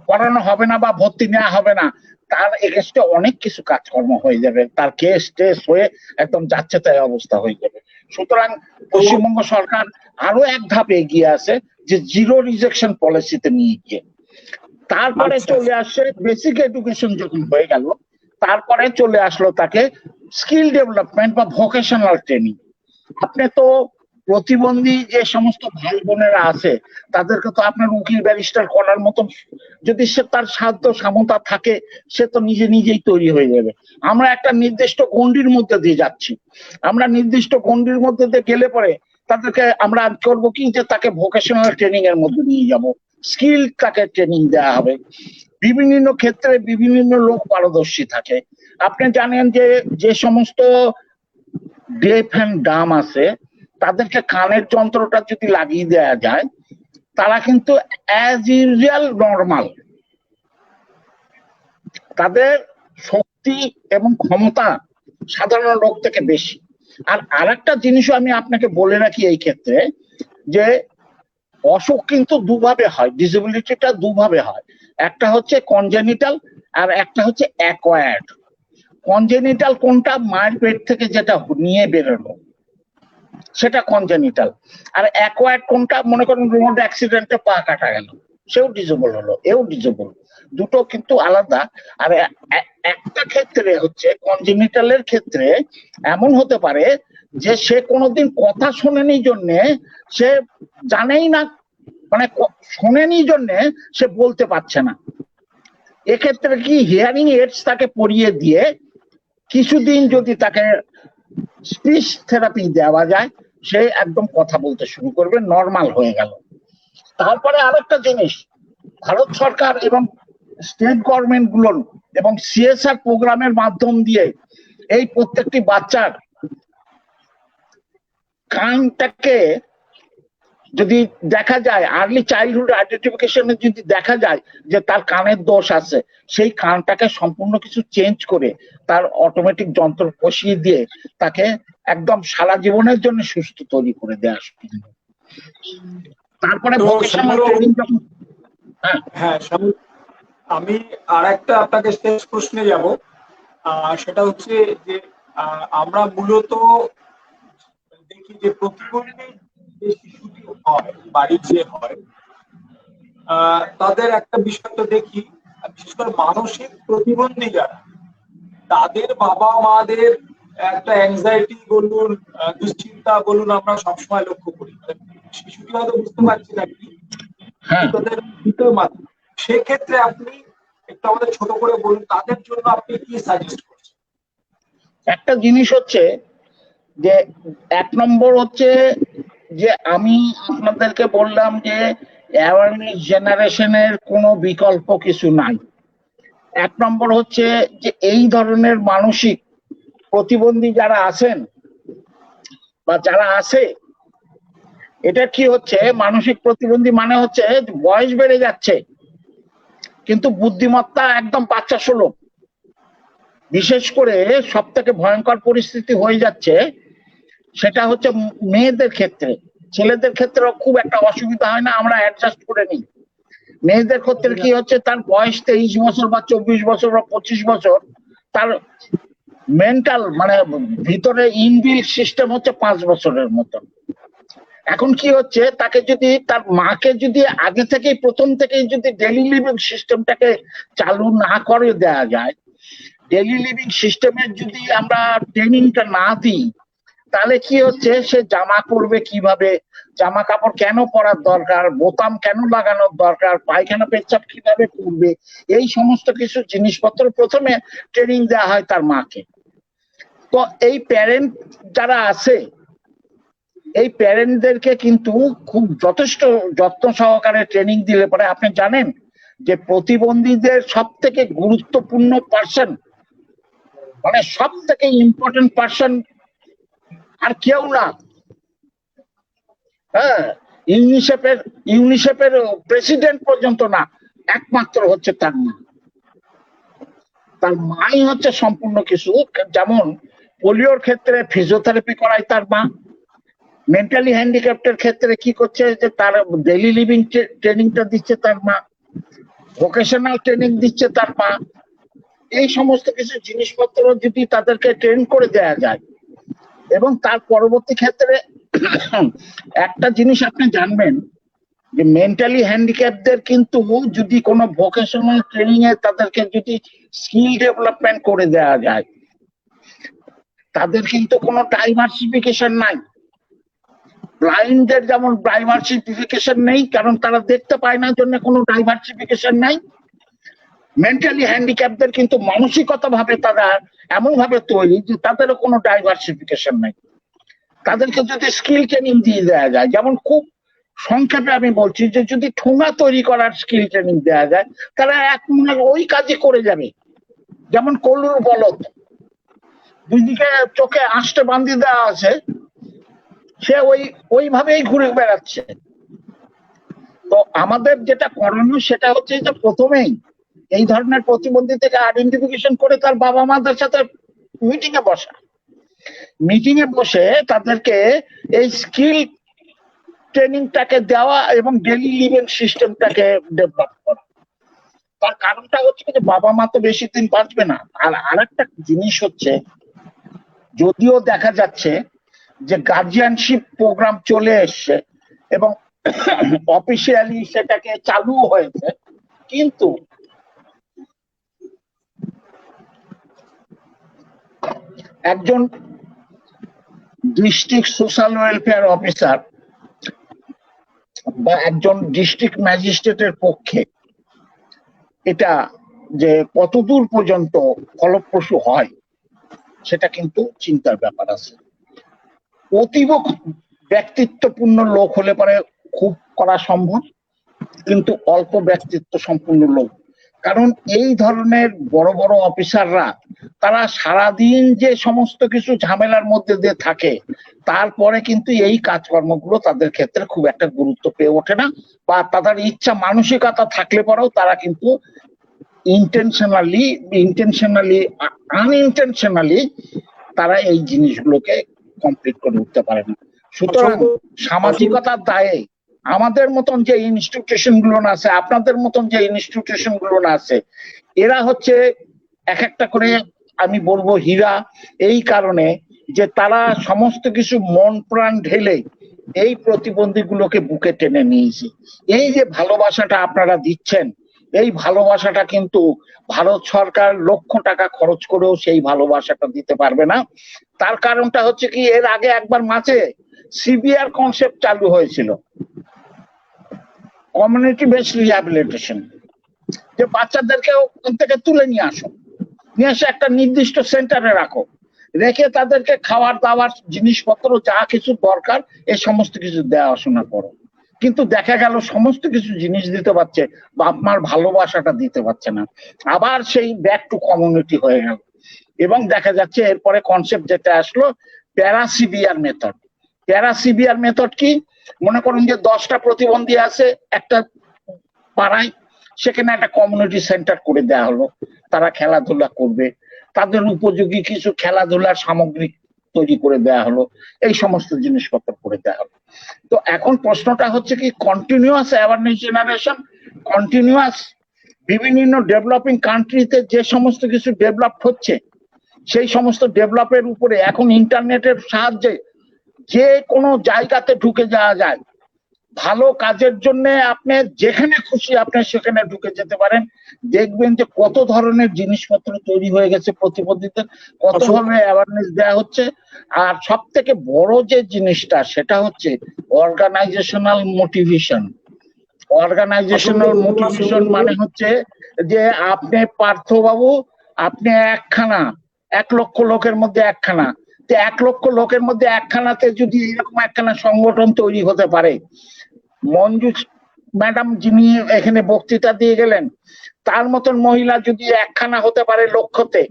পড়ানো হবে না বা ভর্তি নেওয়া হবে না, তার এগেস্টে অনেক কিছু কাজকর্ম হয়ে যাবে, তার কেস টেস হয়ে একদম যাচ্ছে তাই অবস্থা হয়ে যাবে। সুতরাং পশ্চিমবঙ্গ সরকার আরো এক ধাপ এগিয়ে আছে যে জিরো রিজেকশন পলিসিতে নিয়ে গিয়ে। তারপরে চলে আসছে বেসিক এডুকেশন যখন হয়ে গেল, তারপরে চলে আসলো তাকে স্কিল ডেভেলপমেন্ট বা ভোকেশনাল ট্রেনিং। আপনি তো প্রতিবন্ধী যে সমস্ত ভাই বোনেরা আছে তাদেরকে তো আপনার উকিল ব্যারিস্টার করার মতন যদি সে তার সাধ্য সামর্থ্য থাকে, সে তো নিজে নিজেই তৈরি হয়ে যাবে। আমরা একটা নির্দিষ্ট গণ্ডির মধ্যে দিয়ে যাচ্ছি, আমরা নির্দিষ্ট গণ্ডির মধ্যে দিয়ে গেলে পরে তাদেরকে আমরা করবো কি যে তাকে ভোকেশনাল ট্রেনিং এর মধ্যে নিয়ে যাব, স্কিল তাকে ট্রেনিং দেওয়া হবে। বিভিন্ন ক্ষেত্রে বিভিন্ন লোক পারদর্শী থাকে। আপনি জানেন যে যে সমস্ত ডেফ এন্ড ডাম আছে তাদেরকে কানের যন্ত্রটা যদি লাগিয়ে দেওয়া যায়, তারা কিন্তু অ্যাজ ইউজুয়াল নর্মাল, তাদের শক্তি এবং ক্ষমতা সাধারণ লোক থেকে বেশি। আর আরেকটা জিনিসও আমি আপনাকে বলে রাখি এই ক্ষেত্রে, যে অসুখ কিন্তু দুভাবে হয়, ডিসেবিলিটিটা দুভাবে হয়, একটা হচ্ছে কনজেনিটাল আর একটা হচ্ছে অ্যাকোয়ার্ড। কনজেনিটাল কোনটা? মায়ের পেট থেকে যেটা নিয়ে বেরোলো সেটা কনজেনিটাল। আর অ্যাকোয়ার্ড কোনটা? মনে করেন রোড অ্যাক্সিডেন্টে পা কাটা গেল, সেও ডিজেবল হলো, এও ডিজেবল, দুটো কিন্তু আলাদা। আর একটা ক্ষেত্রে হচ্ছে কনজেনিটালের ক্ষেত্রে এমন হতে পারে যে সে কোনোদিন কথা শোনেনি জন্যে, সে জানেই না, মানে শোনেনি জন্যে সে বলতে পারছে না। এক্ষেত্রে কি হিয়ারিং এইডস তাকে পরিয়ে দিয়ে কিছুদিন যদি তাকে স্পিচ থেরাপি দেওয়া যায়, সে একদম কথা বলতে শুরু করবে, নর্মাল হয়ে গেল। তারপরে আরেকটা জিনিস, ভারত সরকার এবং স্টেট গভর্নমেন্ট গুলোর এবং সিএসআর প্রোগ্রামের মাধ্যম দিয়ে এই প্রত্যেকটি বাচ্চার কানটাকে যদি দেখা যায়, আর্লি চাইল্ডহুড আইডেন্টিফিকেশনে যদি দেখা যায় যে তার কানের দোষ আছে, সেই কানটাকে সম্পূর্ণ কিছু চেঞ্জ করে তার অটোমেটিক যন্ত্র বসিয়ে দিয়ে তাকে একদম সারা জীবনের জন্য সুস্থ তৈরি করে দেওয়া। তারপরে ভোকেশনাল ট্রেনিং যখন হ্যাঁ, আমি আর একটা আপনাকে শেষ প্রশ্নে যাব। সেটা হচ্ছে যে আমরা মূলত দেখি যে প্রতিবন্ধী যে শিশুটি হয়, বাড়ির যে হয়, তাদের একটা বিষয় তো দেখি, বিশেষ করে মানসিক প্রতিবন্ধী যারা, তাদের বাবা মাদের একটা অ্যাংজাইটি বলুন, দুশ্চিন্তা বলুন, আমরা সবসময় লক্ষ্য করি। শিশুটি হয়তো বুঝতে পারছি না কি তাদের ভিতর মাত্র, সেক্ষেত্রে আপনি একটু আমাদের ছোট করে বলুন তাদের জন্য আপনি কি সাজেস্ট করছেন? একটা জিনিস হচ্ছে যে, এক নম্বর হচ্ছে যে আমি আপনাদেরকে বললাম যে অ্যাওয়ারনেস জেনারেশনের কোনো বিকল্প কিছু নাই। এক নম্বর হচ্ছে যে এই ধরনের মানসিক প্রতিবন্ধী যারা আছেন বা যারা আছে, এটা কি হচ্ছে, মানসিক প্রতিবন্ধী মানে হচ্ছে বয়স বেড়ে যাচ্ছে কিন্তু বুদ্ধিমত্তা একদম বাচ্চা সুলভ। বিশেষ করে সব থেকে ভয়ঙ্কর পরিস্থিতি হয়ে যাচ্ছে সেটা হচ্ছে মেয়েদের ক্ষেত্রে। ছেলেদের ক্ষেত্রে খুব একটা অসুবিধা হয় না, আমরা অ্যাডজাস্ট করে নিই। মেয়েদের ক্ষেত্রে কি হচ্ছে, তার বয়স 23 বছর বা 24 বছর বা 25 বছর, তার মেন্টাল মানে ভিতরে ইনবিল্ট সিস্টেম হচ্ছে 5 বছরের মতন। এখন কি হচ্ছে, তাকে যদি তার মাকে যদি আগে থেকেই প্রথম থেকেই যদি ডেইলি লিভিং সিস্টেমটাকে চালু না করে দেওয়া যায়, ডেইলি লিভিং সিস্টেমের যদি আমরা ট্রেনিংটা না দিই, তাহলে কি হচ্ছে, সে জামা পরবে কিভাবে, জামা কাপড় কেন পরার দরকার, বোতাম কেন লাগানোর দরকার, পায়খানা পেচ্ছাপ কিভাবে করবে, এই সমস্ত কিছু জিনিসপত্র প্রথমে ট্রেনিং দেওয়া হয় তার মাকে। তো এই প্যারেন্ট যারা আছে, এই প্যারেন্টদেরকে কিন্তু খুব যথেষ্ট যত্ন সহকারে ট্রেনিং দিলে পরে, আপনি জানেন যে প্রতিবন্ধীদের সব থেকে গুরুত্বপূর্ণ পার্সন, মানে সব থেকে ইম্পর্টেন্ট পার্সন আর কেউ না, হ্যাঁ, ইউনিসেফের প্রেসিডেন্ট পর্যন্ত না, একমাত্র হচ্ছে তার মা। তার মাই হচ্ছে সম্পূর্ণ কিছু। যেমন পোলিওর ক্ষেত্রে ফিজিওথেরাপি করায় তার মা, মেন্টালি হ্যান্ডিক্যাপ্টের ক্ষেত্রে কি করছে যে তার ডেইলি লিভিং ট্রেনিংটা দিচ্ছে তার মা, ভোকেশনাল ট্রেনিং দিচ্ছে তার মা। এই সমস্ত কিছু জিনিসপত্র যদি তাদেরকে ট্রেন করে দেয়া যায়, এবং তার পরবর্তী ক্ষেত্রে একটা জিনিস আপনি জানবেন যে মেন্টালি হ্যান্ডিক্যাপদের কিন্তু যদি কোনো ভোকেশনাল ট্রেনিং এ তাদেরকে যদি স্কিল ডেভেলপমেন্ট করে দেয়া যায়, তাদের কিন্তু কোনো ডাইভার্সিফিকেশন নাই। ব্লাইন্ডদের যেমন ডাইভার্সিফিকেশন নেই, কারণ তারা দেখতে পায় না, জন্য কোনো ডাইভার্সিফিকেশন নাই। মেন্টালি হ্যান্ডিক্যাপদের কিন্তু মানসিকতা ভাবে তারা এমন ভাবে তৈরি যে তাদেরও কোনো ডাইভার্সিফিকেশন নাই। তাদেরকে যদি স্কিল ট্রেনিং দিয়ে দেওয়া যায়, যেমন খুব সংক্ষেপে আমি বলছি যে যদি ঠোঙা তৈরি করার স্কিল ট্রেনিং দেওয়া যায়, তারা এক মনে ওই কাজই করে যাবে। যেমন কলুর বলদ, দুইদিকে চোখে আঁশটে বান্ধি দেওয়া আছে, সে ওইভাবেই ঘুরে বেড়াচ্ছে। তো আমাদের যেটা করানো সেটা হচ্ছে যে প্রথমেই এই ধরনের প্রতিবন্ধী থেকে আইডেন্টিফিকেশন করে তার বাবা মাদের সাথে মিটিং এ বসা, মিটিং এ বসে তাদেরকে এই স্কিল ট্রেনিংটাকে দেওয়া এবং ডেইলি লিভিং সিস্টেমটাকে ডেভেলপ করা। তার কারণটা হচ্ছে যে বাবা মা তো বেশি দিন বাঁচবে না। আর আরেকটা জিনিস হচ্ছে, যদিও দেখা যাচ্ছে যে গার্জিয়ানশিপ প্রোগ্রাম চলে এসছে এবং অফিসিয়ালি সেটাকে চালু হয়েছে, কিন্তু একজন ডিস্ট্রিক্ট সোশ্যাল ওয়েলফেয়ার অফিসার বা একজন ডিস্ট্রিক্ট ম্যাজিস্ট্রেটের পক্ষে এটা যে কতদূর পর্যন্ত ফলপ্রসূ হয় সেটা কিন্তু চিন্তার ব্যাপার আছে। অতীব ব্যক্তিত্বপূর্ণ লোক হলে পরে খুব করা সম্ভব, কিন্তু অল্প ব্যক্তিত্ব সম্পূর্ণ লোক, কারণ এই ধরনের বড় বড় অফিসাররা তারা সারাদিন যে সমস্ত কিছু ঝামেলার মধ্যে দিয়ে থাকে, তারপরে কিন্তু এই কাজকর্মগুলো তাদের ক্ষেত্রে খুব একটা গুরুত্ব পেয়ে ওঠে না, বা তাদের ইচ্ছা মানসিকতা থাকলে পরেও তারা কিন্তু আনইনটেনশনালি তারা এই জিনিসগুলোকে কমপ্লিট করে উঠতে পারে না। সুতরাং সামাজিকতার দায়ে আমাদের মতন যে ইনস্টিটিউশন গুলো আছে, আপনাদের মতন যে ইনস্টিটিউশন গুলো আছে, এরা হচ্ছে এক একটা করে আমি বলবো হীরা, এই কারণে যে তারা সমস্ত কিছু মন প্রাণ ঢেলে এই প্রতিবন্ধীগুলোকে বুকে টেনে নিয়েছে। এই যে ভালোবাসাটা আপনারা দিচ্ছেন, এই ভালোবাসাটা কিন্তু ভারত সরকার লক্ষ টাকা খরচ করেও সেই ভালোবাসাটা দিতে পারবে না। তার কারণটা হচ্ছে কি, এর আগে একবার মাঝে সিবিআর কনসেপ্ট চালু হয়েছিল, কমিউনিটি বেসড রিহ্যাবিলিটেশন, যে বাচ্চাদেরকে ওখান থেকে তুলে নিয়ে আসো, নিয়ে এসে একটা নির্দিষ্ট সেন্টারে রাখো, রেখে তাদেরকে খাবার দাবার জিনিসপত্র যা কিছু দরকার এই সমস্ত কিছু দেখাশোনা করো। কিন্তু দেখা গেল সমস্ত কিছু জিনিস দিতে পারছে, বাপ মার ভালোবাসাটা দিতে পারছে না, আবার সেই ব্যাক টু কমিউনিটি হয়ে গেল। এবং দেখা যাচ্ছে এরপরে কনসেপ্ট যেটা আসলো প্যারাসিভিয়ার মেথড। প্যারাসিভিয়ার মেথড কি, মনে করুন যে 10টা প্রতিবন্ধী আছে একটা পাড়ায়, সেখানে একটা কমিউনিটি সেন্টার করে দেওয়া হলো, তারা খেলাধুলা করবে, তাদের উপযোগী কিছু খেলাধুলার সামগ্রী তৈরি করে দেওয়া হলো, এই সমস্ত জিনিসপত্র করে দেওয়া হলো। তো এখন প্রশ্নটা হচ্ছে কি, কন্টিনিউয়াস অ্যাওয়ারনেস জেনারেশন, কন্টিনিউয়াস বিভিন্ন ডেভেলপিং কান্ট্রিতে যে সমস্ত কিছু ডেভেলপ হচ্ছে, সেই সমস্ত ডেভেলপের উপরে এখন ইন্টারনেটের সাহায্যে যে কোনো জায়গাতে ঢুকে যাওয়া যায়, ভালো কাজের জন্য আপনি যেখানে খুশি আপনি সেখানে ঢুকে যেতে পারেন, দেখবেন যে কত ধরনের জিনিসপত্র তৈরি হয়ে গেছে প্রতিবন্ধীদের, কত ভাবে অ্যাওয়ারনেস দেওয়া হচ্ছে। আর সব থেকে বড় যে জিনিসটা সেটা হচ্ছে অর্গানাইজেশনাল মোটিভেশন। অর্গানাইজেশনাল মোটিভেশন মানে হচ্ছে যে আপনি পার্থবাবু, আপনি একখানা 1,00,000 লোকের মধ্যে একখানা, তো 1,00,000 লোকের মধ্যে একখানাতে যদি এরকম একখানা সংগঠন তৈরি হতে পারে, মঞ্জু ম্যাডাম যিনি এখানে বক্তৃতা দিয়ে গেলেন, তার মতন মহিলা যদি একখানা হতে পারে লক্ষতে,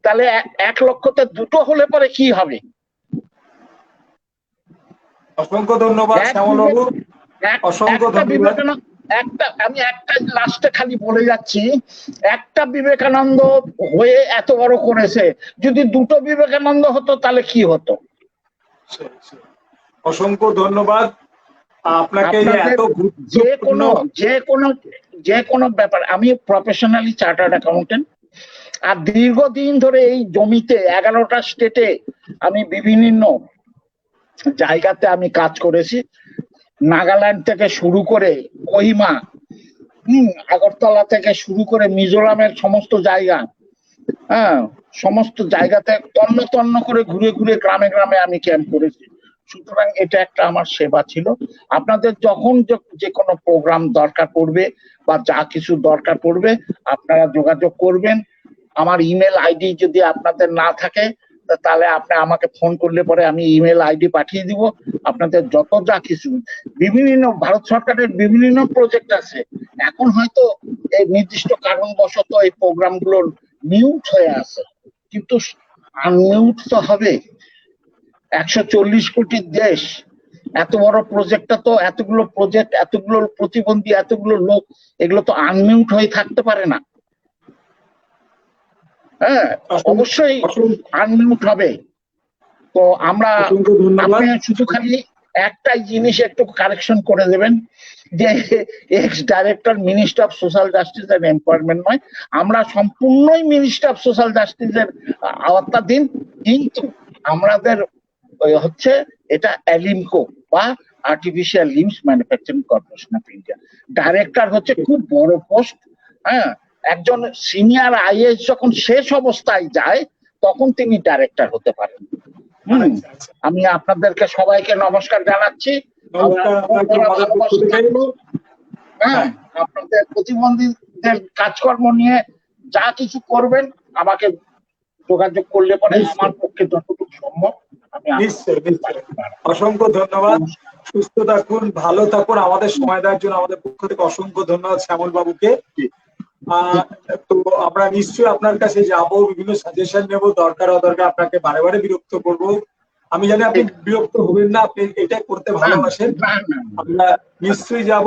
তাহলে 1,00,000তে 2টো হলে পরে কি হবে? অসংখ্য ধন্যবাদ শ্যামলবাবু, অসংখ্য ধন্যবাদ। আমি একটা লাস্টে খালি বলে যাচ্ছি, একটা বিবেকানন্দ হয়ে এত বড় করেছে, যদি 2টো বিবেকানন্দ হতো তাহলে কি হতো? অসংখ্য ধন্যবাদ আপনাকে। যে কোনো ব্যাপার, আমি প্রফেশনালি চার্টার্ড অ্যাকাউন্টেন্ট, আর দীর্ঘদিন ধরে এই জমিতে 11টা স্টেটে আমি বিভিন্ন জায়গাতে আমি কাজ করেছি। নাগাল্যান্ড থেকে শুরু করে কোহিমা, আগরতলা থেকে শুরু করে মিজোরামের সমস্ত জায়গা, সমস্ত জায়গাতে তন্ন তন্ন করে ঘুরে ঘুরে গ্রামে গ্রামে আমি ক্যাম্প করেছি। সুতরাং এটা একটা আমার সেবা ছিল। আপনাদের যখন যে কোনো প্রোগ্রাম দরকার পড়বে বা যা কিছু দরকার পড়বে আপনারা যোগাযোগ করবেন। আমার ইমেল আইডি যদি আপনাদের না থাকে তাহলে আপনি আমাকে ফোন করলে পরে আমি ইমেল আইডি পাঠিয়ে দিব। আপনাদের যত যা কিছু বিভিন্ন ভারত সরকারের বিভিন্ন প্রজেক্ট আছে, এখন হয়তো এই নির্দিষ্ট কারণবশত এই প্রোগ্রামগুলো মিউট হয়ে আছে, কিন্তু আনমিউট তো হবে। 140 কোটির দেশ, এত বড় প্রজেক্টটা তো, এতগুলো প্রজেক্ট, এতগুলো প্রতিবন্ধী, এতগুলো লোক, এগুলো তো আনমিউট হয়ে থাকতে পারে না। হ্যাঁ, অবশ্যই আনমিউট হবে। তো আমরা, আপনি শুধু খালি একটাই জিনিস একটু কারেকশন করে দেবেন যে ex director minister of social justice and empowerment নয়, আমরা সম্পূর্ণই মিনিস্টার অফ সোশ্যাল জাস্টিসের আওতাধীন, কিন্তু আমাদের হচ্ছে এটা অ্যালিমকো বা artificial limbs manufacturing corporation of India. Director হচ্ছে খুব বড় পোস্ট। হ্যাঁ, একজন সিনিয়র আইএস যখন শেষ অবস্থায় যায় তখন তিনি ডাইরেক্টর হতে পারেন। আমি আপনাদেরকে সবাইকে নমস্কার জানাচ্ছি। হ্যাঁ, আপনাদের প্রতিবন্ধীদের কাজকর্ম নিয়ে যা কিছু করবেন আমাকে যোগাযোগ করলে পরে আমার পক্ষে যতটুকু সম্ভব আমি। অসংখ্য ধন্যবাদ, সুস্থ থাকুন, ভালো থাকুন। আমাদের সময় দেওয়ার জন্য আমাদের পক্ষ থেকে অসংখ্য ধন্যবাদ শ্যামল বাবুকে। তো আমরা নিশ্চয়ই আপনার কাছে যাব, বিভিন্ন সাজেশন নেব, দরকার অদরকার আপনাকে বারে বারে বিরক্ত করব। আমি জানি আপনি বিরক্ত হবেন না, আপনি এটা করতে ভালোবাসেন। আমরা নিশ্চয়ই যাব।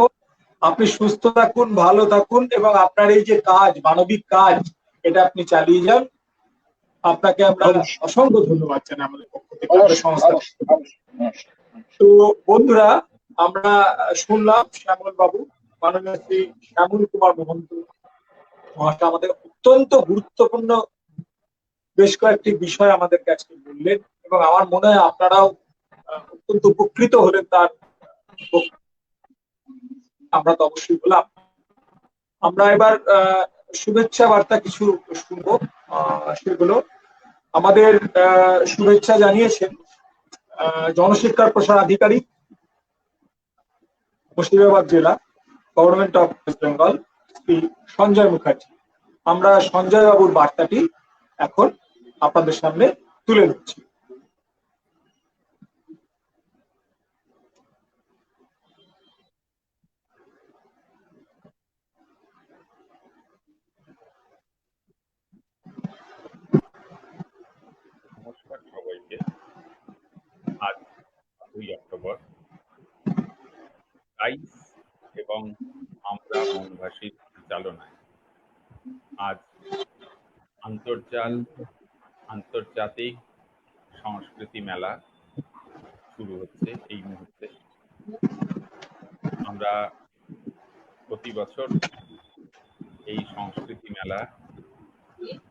আপনি সুস্থ থাকুন, ভালো থাকুন, এবং আপনার এই যে কাজ, মানবিক কাজ, এটা আপনি চালিয়ে যান। আপনাকে আমরা অসংখ্য ধন্যবাদ জানাই আমাদের পক্ষ থেকে, আমাদের সংস্থা। তো বন্ধুরা, আমরা শুনলাম শ্যামল বাবু, মাননীয় শ্রী শ্যামল কুমার মহন্ত মহাশয় আমাদের অত্যন্ত গুরুত্বপূর্ণ বেশ কয়েকটি বিষয় আমাদের কাছে বললেন, এবং আমার মনে হয় আপনারাও অত্যন্ত উপকৃত হলেন তার। আমরা তো অবশ্যই বললাম। আমরা এবার শুভেচ্ছা বার্তা কিছু শুনবো। সেগুলো আমাদের শুভেচ্ছা জানিয়েছেন জনশিক্ষার প্রসার আধিকারিক, মুর্শিদাবাদ জেলা, government of West Bengal, Shri Sanjay Mukherjee. আমরা সঞ্জয় বাবুর বার্তাটি এখন আপনাদের সামনে তুলে ধরছি। নমস্কার সবাইকে। আজ 2 অক্টোবর, গাইস এবং আমরা মনভাসীর চালনায় আজ আন্তর্জাতিক সংস্কৃতি মেলা শুরু হচ্ছে। এই মুহূর্তে আমরা প্রতি বছর এই সংস্কৃতি মেলা,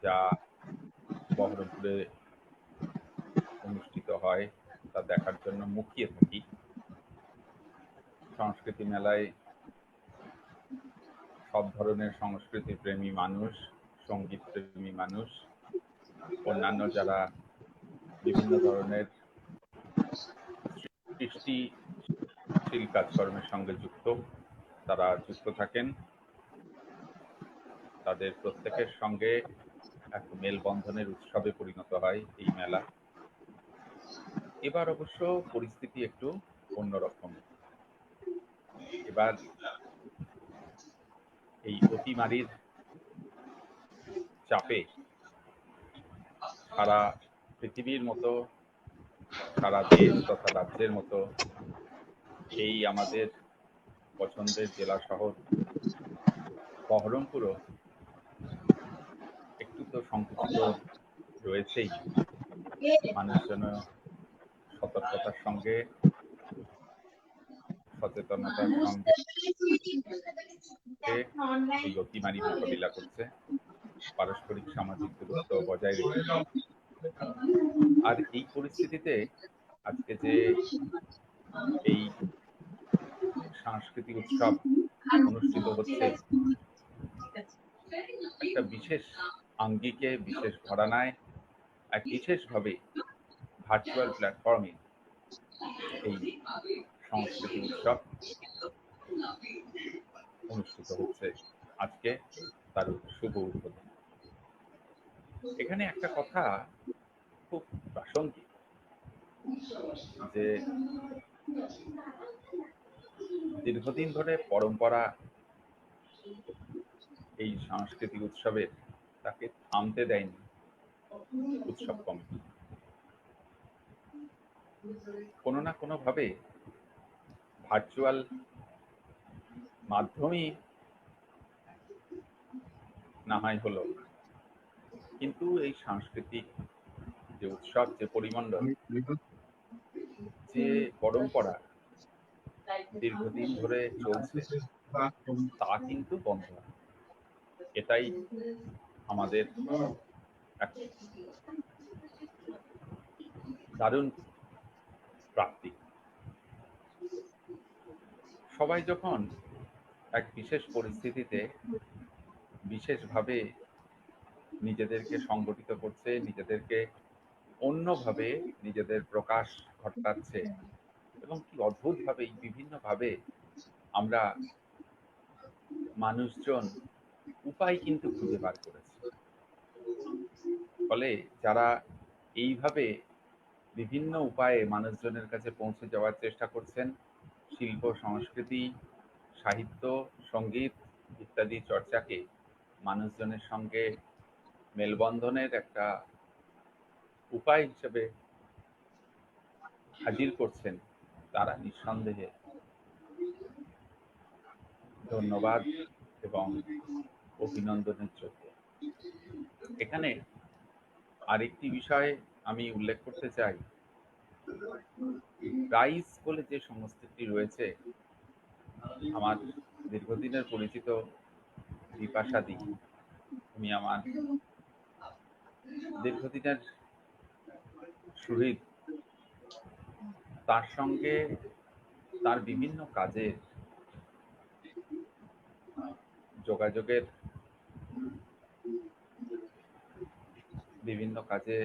যা বহরমপুরে অনুষ্ঠিত হয়, তা দেখার জন্য মুখিয়ে থাকি। সংস্কৃতি মেলায় সব ধরনের সংস্কৃতি প্রেমী মানুষ, সঙ্গীত প্রেমী মানুষ, অন্যান্য যারা বিভিন্ন ধরনের সৃষ্টিশীল কাজকর্মের সঙ্গে যুক্ত, তারা যুক্ত থাকেন। তাদের প্রত্যেকের সঙ্গে এক মেলবন্ধনের উৎসবে পরিণত হয় এই মেলা। এবার অবশ্য পরিস্থিতি একটু অন্যরকম। এবার এই অতিমারির চাপে সারা পৃথিবীর মতো, সারা দেশ তথা রাজ্যের মতো এই আমাদের পছন্দের জেলা শহর বহরমপুরও একটু তো সংকুচিত রয়েছেই। মানুষজন সতর্কতার সঙ্গে, সচেতনতার সঙ্গে এই অতিমারি মোকাবিলা করছে, পারস্পরিক সামাজিক দূরত্ব বজায় রেখে। আর এই পরিস্থিতিতে আজকে যে এই সাংস্কৃতিক উৎসব অনুষ্ঠিত হচ্ছে একটা বিশেষ আঙ্গিকে, বিশেষ ঘরানায়, এক বিশেষভাবে ভার্চুয়াল প্ল্যাটফর্মে এই সংস্কৃতি উৎসব অনুষ্ঠিত হচ্ছে আজকে, তার শুভ উদ্বোধন। এখানে একটা কথা খুব প্রাসঙ্গিক, যে দীর্ঘদিন ধরে পরম্পরা এই সাংস্কৃতিক উৎসবের তাকে থামতে দেয়নি উৎসব কমিটি। কোনো না কোনো ভাবে ভার্চুয়াল মাধ্যমেই না হয় হলো, কিন্তু এই সাংস্কৃতিক যে উৎসব, যে পরিমণ্ডল, যে পরম্পরা দীর্ঘদিন ধরে চলছে তা কিন্তু বন্ধ হয়। এটাই আমাদের এক দারুণ প্রাপ্তি। সবাই যখন এক বিশেষ পরিস্থিতিতে বিশেষভাবে নিজেদেরকে সংগঠিত করছে, নিজেদেরকে অন্যভাবে নিজেদের প্রকাশ ঘটাচ্ছে, এবং কি অদ্ভুতভাবে বিভিন্নভাবে আমরা মানুষজন উপায় কিন্তু খুঁজে বার করেছি। ফলে যারা এইভাবে বিভিন্ন উপায়ে মানুষজনের কাছে পৌঁছে যাওয়ার চেষ্টা করছেন, শিল্প, সংস্কৃতি, সাহিত্য, সঙ্গীত ইত্যাদি চর্চাকে মানুষজনের সঙ্গে মেলবন্ধনের একটা উপায় হিসেবে হাজির করছেন, তারা নিঃসন্দেহে ধন্যবাদ এবং অভিনন্দনের যোগ্য। এখানে আরেকটি বিষয় আমি উল্লেখ করতে চাই। প্রাইস বলে যে সংস্থাটি রয়েছে, আমার দীর্ঘদিনের পরিচিত বিপাশা দি, উনি আমার দীর্ঘদিনের সুহৃদ। তার সঙ্গে তার বিভিন্ন কাজে যোগাযোগের, বিভিন্ন কাজে,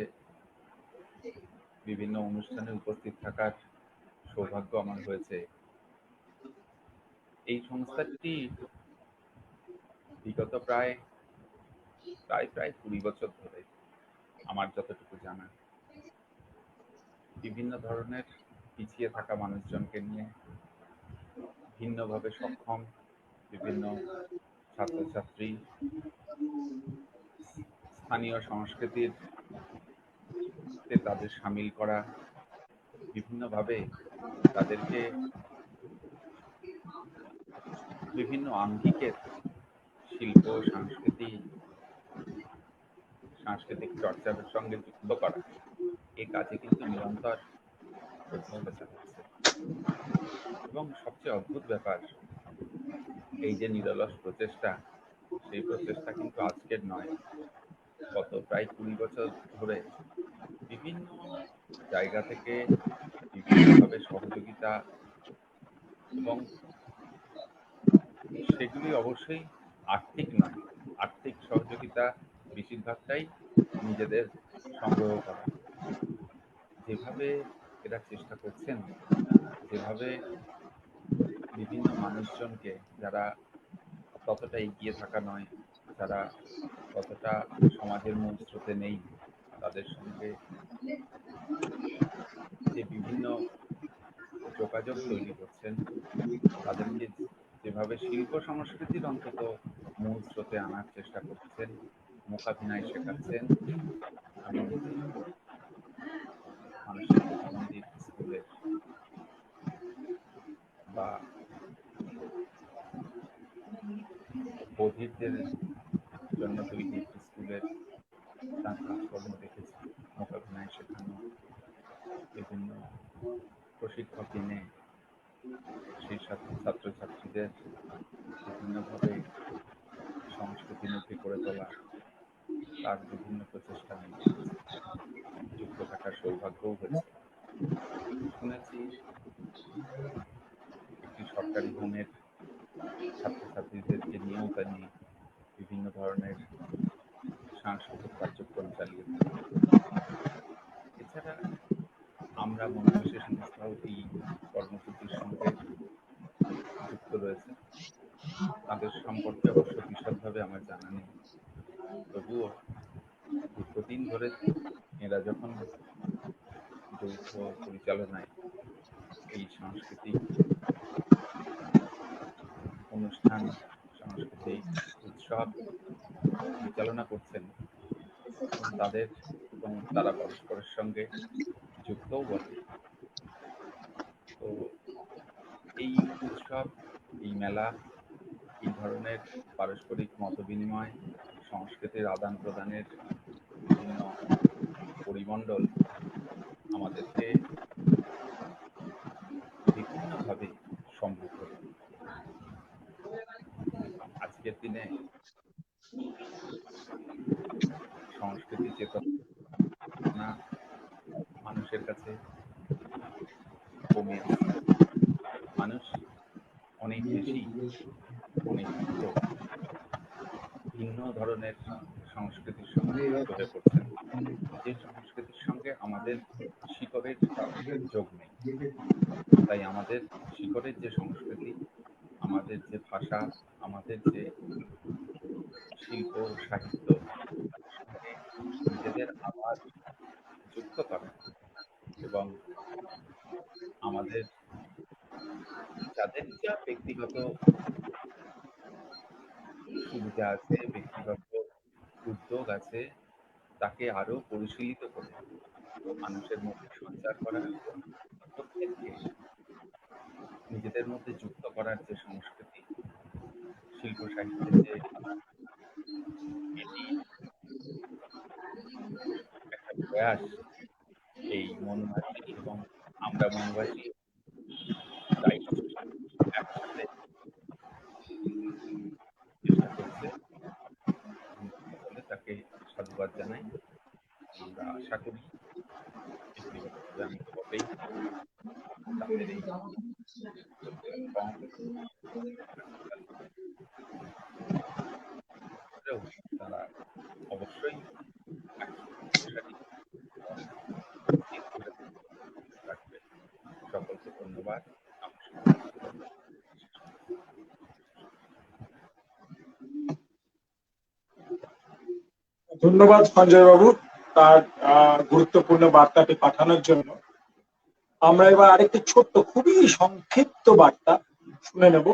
বিভিন্ন অনুষ্ঠানে উপস্থিত থাকার সৌভাগ্য আমার হয়েছে। এই সংস্থাটি বিগত প্রায় 20 বছর ধরে, আমার যতটুকু জানা, বিভিন্ন ধরনের পিছিয়ে থাকা মানুষজনকে নিয়ে, ভিন্নভাবে সক্ষম বিভিন্ন ছাত্রছাত্রী, স্থানীয় সংস্কৃতির তাদের সামিল করা, বিভিন্নভাবে তাদেরকে বিভিন্ন আঙ্গিকের শিল্প, সাংস্কৃতিক চর্চার সঙ্গে যুক্ত করা, এই কাজে কিন্তু নিরন্তর প্রচেষ্টা চালাচ্ছে। এবং সবচেয়ে অদ্ভুত ব্যাপার, এই যে নিরলস প্রচেষ্টা, সেই প্রচেষ্টা কিন্তু আজকের নয়, গত প্রায় 20 বছর ধরে বিভিন্ন জায়গা থেকে বিভিন্নভাবে সহযোগিতা এবং সেগুলি অবশ্যই আর্থিক নয়, আর্থিক সহযোগিতা বেশিরভাগটাই নিজেদের সংগ্রহ করা। যেভাবে এরা চেষ্টা করছেন, যেভাবে বিভিন্ন মানুষজনকে যারা ততটা এগিয়ে থাকা নয়, যারা ততটা সমাজের মূল স্রোতে নেই, তাদের সঙ্গে যে বিভিন্ন যোগাযোগ তৈরি করছেন, তাদেরকে যেভাবে শিল্প সংস্কৃতির অন্তত মূল স্রোতে আনার চেষ্টা করছেন, মূকাভিনয় শেখাচ্ছেন। আমি নিজে মানসিক প্রতিবন্ধী স্কুলের বা বধিরদের জন্য তৈরি একটি স্কুলের তার কাজকর্ম দেখেছি। মূকাভিনয় শেখানো, বিভিন্ন প্রশিক্ষক এনে সেই সাথে ছাত্রছাত্রীদের বিভিন্নভাবে সংস্কৃতিমুখী করে তোলা, তার বিভিন্ন প্রচেষ্টা আমি দেখেছি, যুক্ত থাকার সৌভাগ্যও হয়েছে। শুনেছি একটি সরকারি হোমের ছাত্রছাত্রীদেরকে নিয়েও তিনি বিভিন্ন ধরনের সাংস্কৃতিক কার্যক্রম চালিয়ে থাকেন। এছাড়া আমরা মনোবিশেষ সংস্থাও এই কর্মসূচির সঙ্গে যুক্ত রয়েছে। তাদের সম্পর্কে অবশ্য বিশদভাবে আমার জানা নেই, তবুও দীর্ঘদিন ধরে এরা যখন যৌথ পরিচালনায় এই সাংস্কৃতিক অনুষ্ঠান, সাংস্কৃতিক উৎসব পরিচালনা করছেন, এবং তারা পরস্পরের সঙ্গে যুক্তও বটে। তো এই উৎসব, এই মেলা, এই ধরনের পারস্পরিক মতবিনিময়, সংস্কৃতির আদান প্রদানের বিভিন্ন পরিমণ্ডল আমাদেরকে বিভিন্নভাবে সমৃদ্ধ করে। আজকের দিনে সংস্কৃতি চেতনা মানুষের কাছে কমে আসছে। মানুষ অনেক বেশি, অনেক ভিন্ন ধরনের সংস্কৃতির সঙ্গে যুক্ত হয়ে পড়ছেন, যে সংস্কৃতির সঙ্গে আমাদের শিকড়ের যোগ নেই। তাই আমাদের শিকড়ের যে সংস্কৃতি, আমাদের যে ভাষা, আমাদের যে শিল্প সাহিত্য, নিজেদের আবার যুক্ত করা এবং আমাদের যাদের যা ব্যক্তিগত সুবিধা আছে, ব্যক্তিগত উদ্যোগ আছে, তাকে আরো পরিশীলিত করে মানুষের মধ্যে সঞ্চার করা এবং প্রত্যেককে নিজেদের মধ্যে যুক্ত করার যে সংস্কৃতি, শিল্প সাহিত্যের যে এটি একটা প্রয়াস, এই মনভাসী এবং আমরা মনভাসী দায়িত্ব একসাথে চেষ্টা করছে, বলে তাকে সাধুবাদ জানাই। আমরা আশা করি ব্যক্তিগতভাবে আমি তো বটেই, তাদের এই তারা অবশ্যই রাখবে। সকলকে ধন্যবাদ। ধন্যবাদ সঞ্জয় বাবু তার গুরুত্বপূর্ণ বার্তাটি পাঠানোর জন্য। আমরা এবার আরেকটি ছোট্ট, খুবই সংক্ষিপ্ত বার্তা শুনে নেব।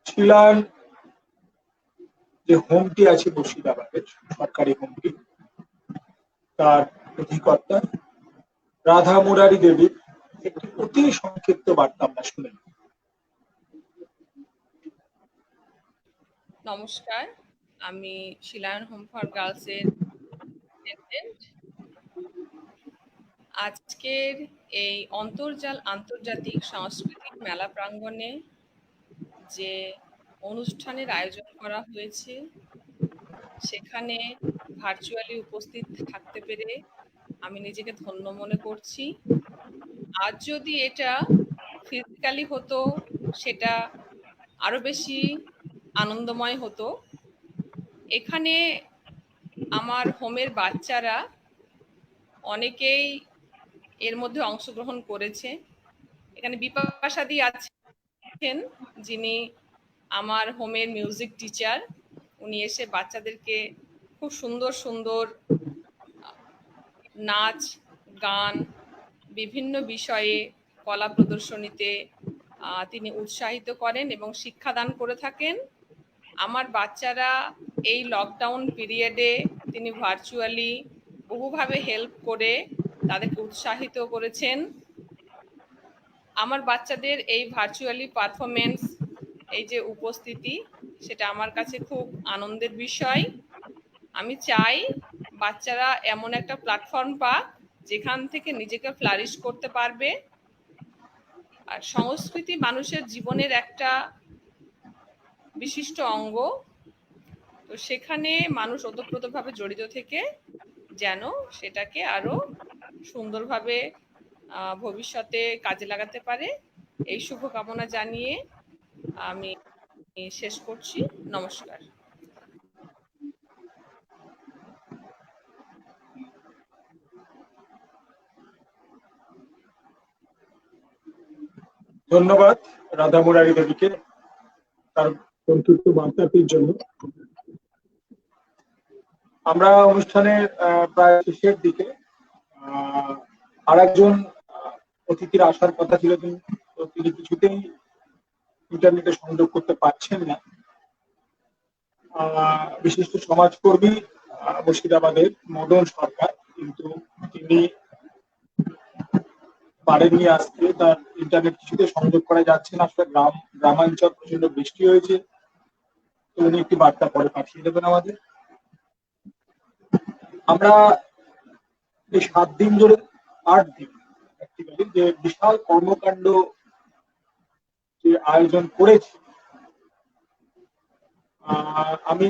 শিলার যে হোমটি আছে মুর্শিদাবাদের, সরকারি হোমটি, তার অধিকর্তা রাধা মুরারি দেবীর একটি অতি সংক্ষিপ্ত বার্তা আমরা শুনে নেব। নমস্কার, আমি শিলায়ন হোম ফর গার্লসের প্রেসিডেন্ট। আজকের এই আন্তর্জাতিক সাংস্কৃতিক মেলা প্রাঙ্গণে যে অনুষ্ঠানের আয়োজন করা হয়েছে, সেখানে ভার্চুয়ালি উপস্থিত থাকতে পেরে আমি নিজেকে ধন্য মনে করছি। আজ যদি এটা ফিজিক্যালি হতো সেটা আরো বেশি আনন্দময় হতো। এখানে আমার হোমের বাচ্চারা অনেকেই এর মধ্যে অংশগ্রহণ করেছে। এখানে বিপাশাদি আছেন, যিনি আমার হোমের মিউজিক টিচার। উনি এসে বাচ্চাদেরকে খুব সুন্দর সুন্দর নাচ, গান, বিভিন্ন বিষয়ে কলা প্রদর্শনীতে তিনি উৎসাহিত করেন এবং শিক্ষাদান করে থাকেন। আমার বাচ্চারা এই লকডাউন পিরিয়ডে তিনি ভার্চুয়ালি বহুভাবে হেল্প করে তাদেরকে উৎসাহিত করেছেন। আমার বাচ্চাদের এই ভার্চুয়ালি পারফরমেন্স, এই যে উপস্থিতি, সেটা আমার কাছে খুব আনন্দের বিষয়। আমি চাই বাচ্চারা এমন একটা প্ল্যাটফর্ম পাক যেখান থেকে নিজেকে ফ্লারিশ করতে পারবে। আর সংস্কৃতি মানুষের জীবনের একটা বিশিষ্ট অঙ্গ, তো সেখানে মানুষ ওতপ্রোতভাবে জড়িত থেকে যেন সেটাকে আরো সুন্দরভাবে ভবিষ্যতে কাজে লাগাতে পারে, এই শুভকামনা জানিয়ে আমি শেষ করছি। নমস্কার। ধন্যবাদ রাধা মুরারি দেবীকে তার সংক্ষিপ্ত বার্তাটির জন্য। আমরা অনুষ্ঠানের প্রায় শেষের দিকে। আর একজন অতিথির আসার কথা ছিল, তো তিনি কিছুতেই ইন্টারনেটে সংযোগ করতে পারছেন না। বিশিষ্ট সমাজকর্মী মুর্শিদাবাদের মদন সরকার, কিন্তু তিনি পারেননি আসতে। তার ইন্টারনেট কিছুতে সংযোগ করা যাচ্ছে না। আসলে গ্রামাঞ্চল, প্রচন্ড বৃষ্টি হয়েছে, তো উনি একটি বার্তা পরে পাঠিয়ে দেবেন আমাদের। আমরা এই 7 দিন ধরে 8 দিন যে বিশাল কর্মকাণ্ড যে আয়োজন করেছি, আমি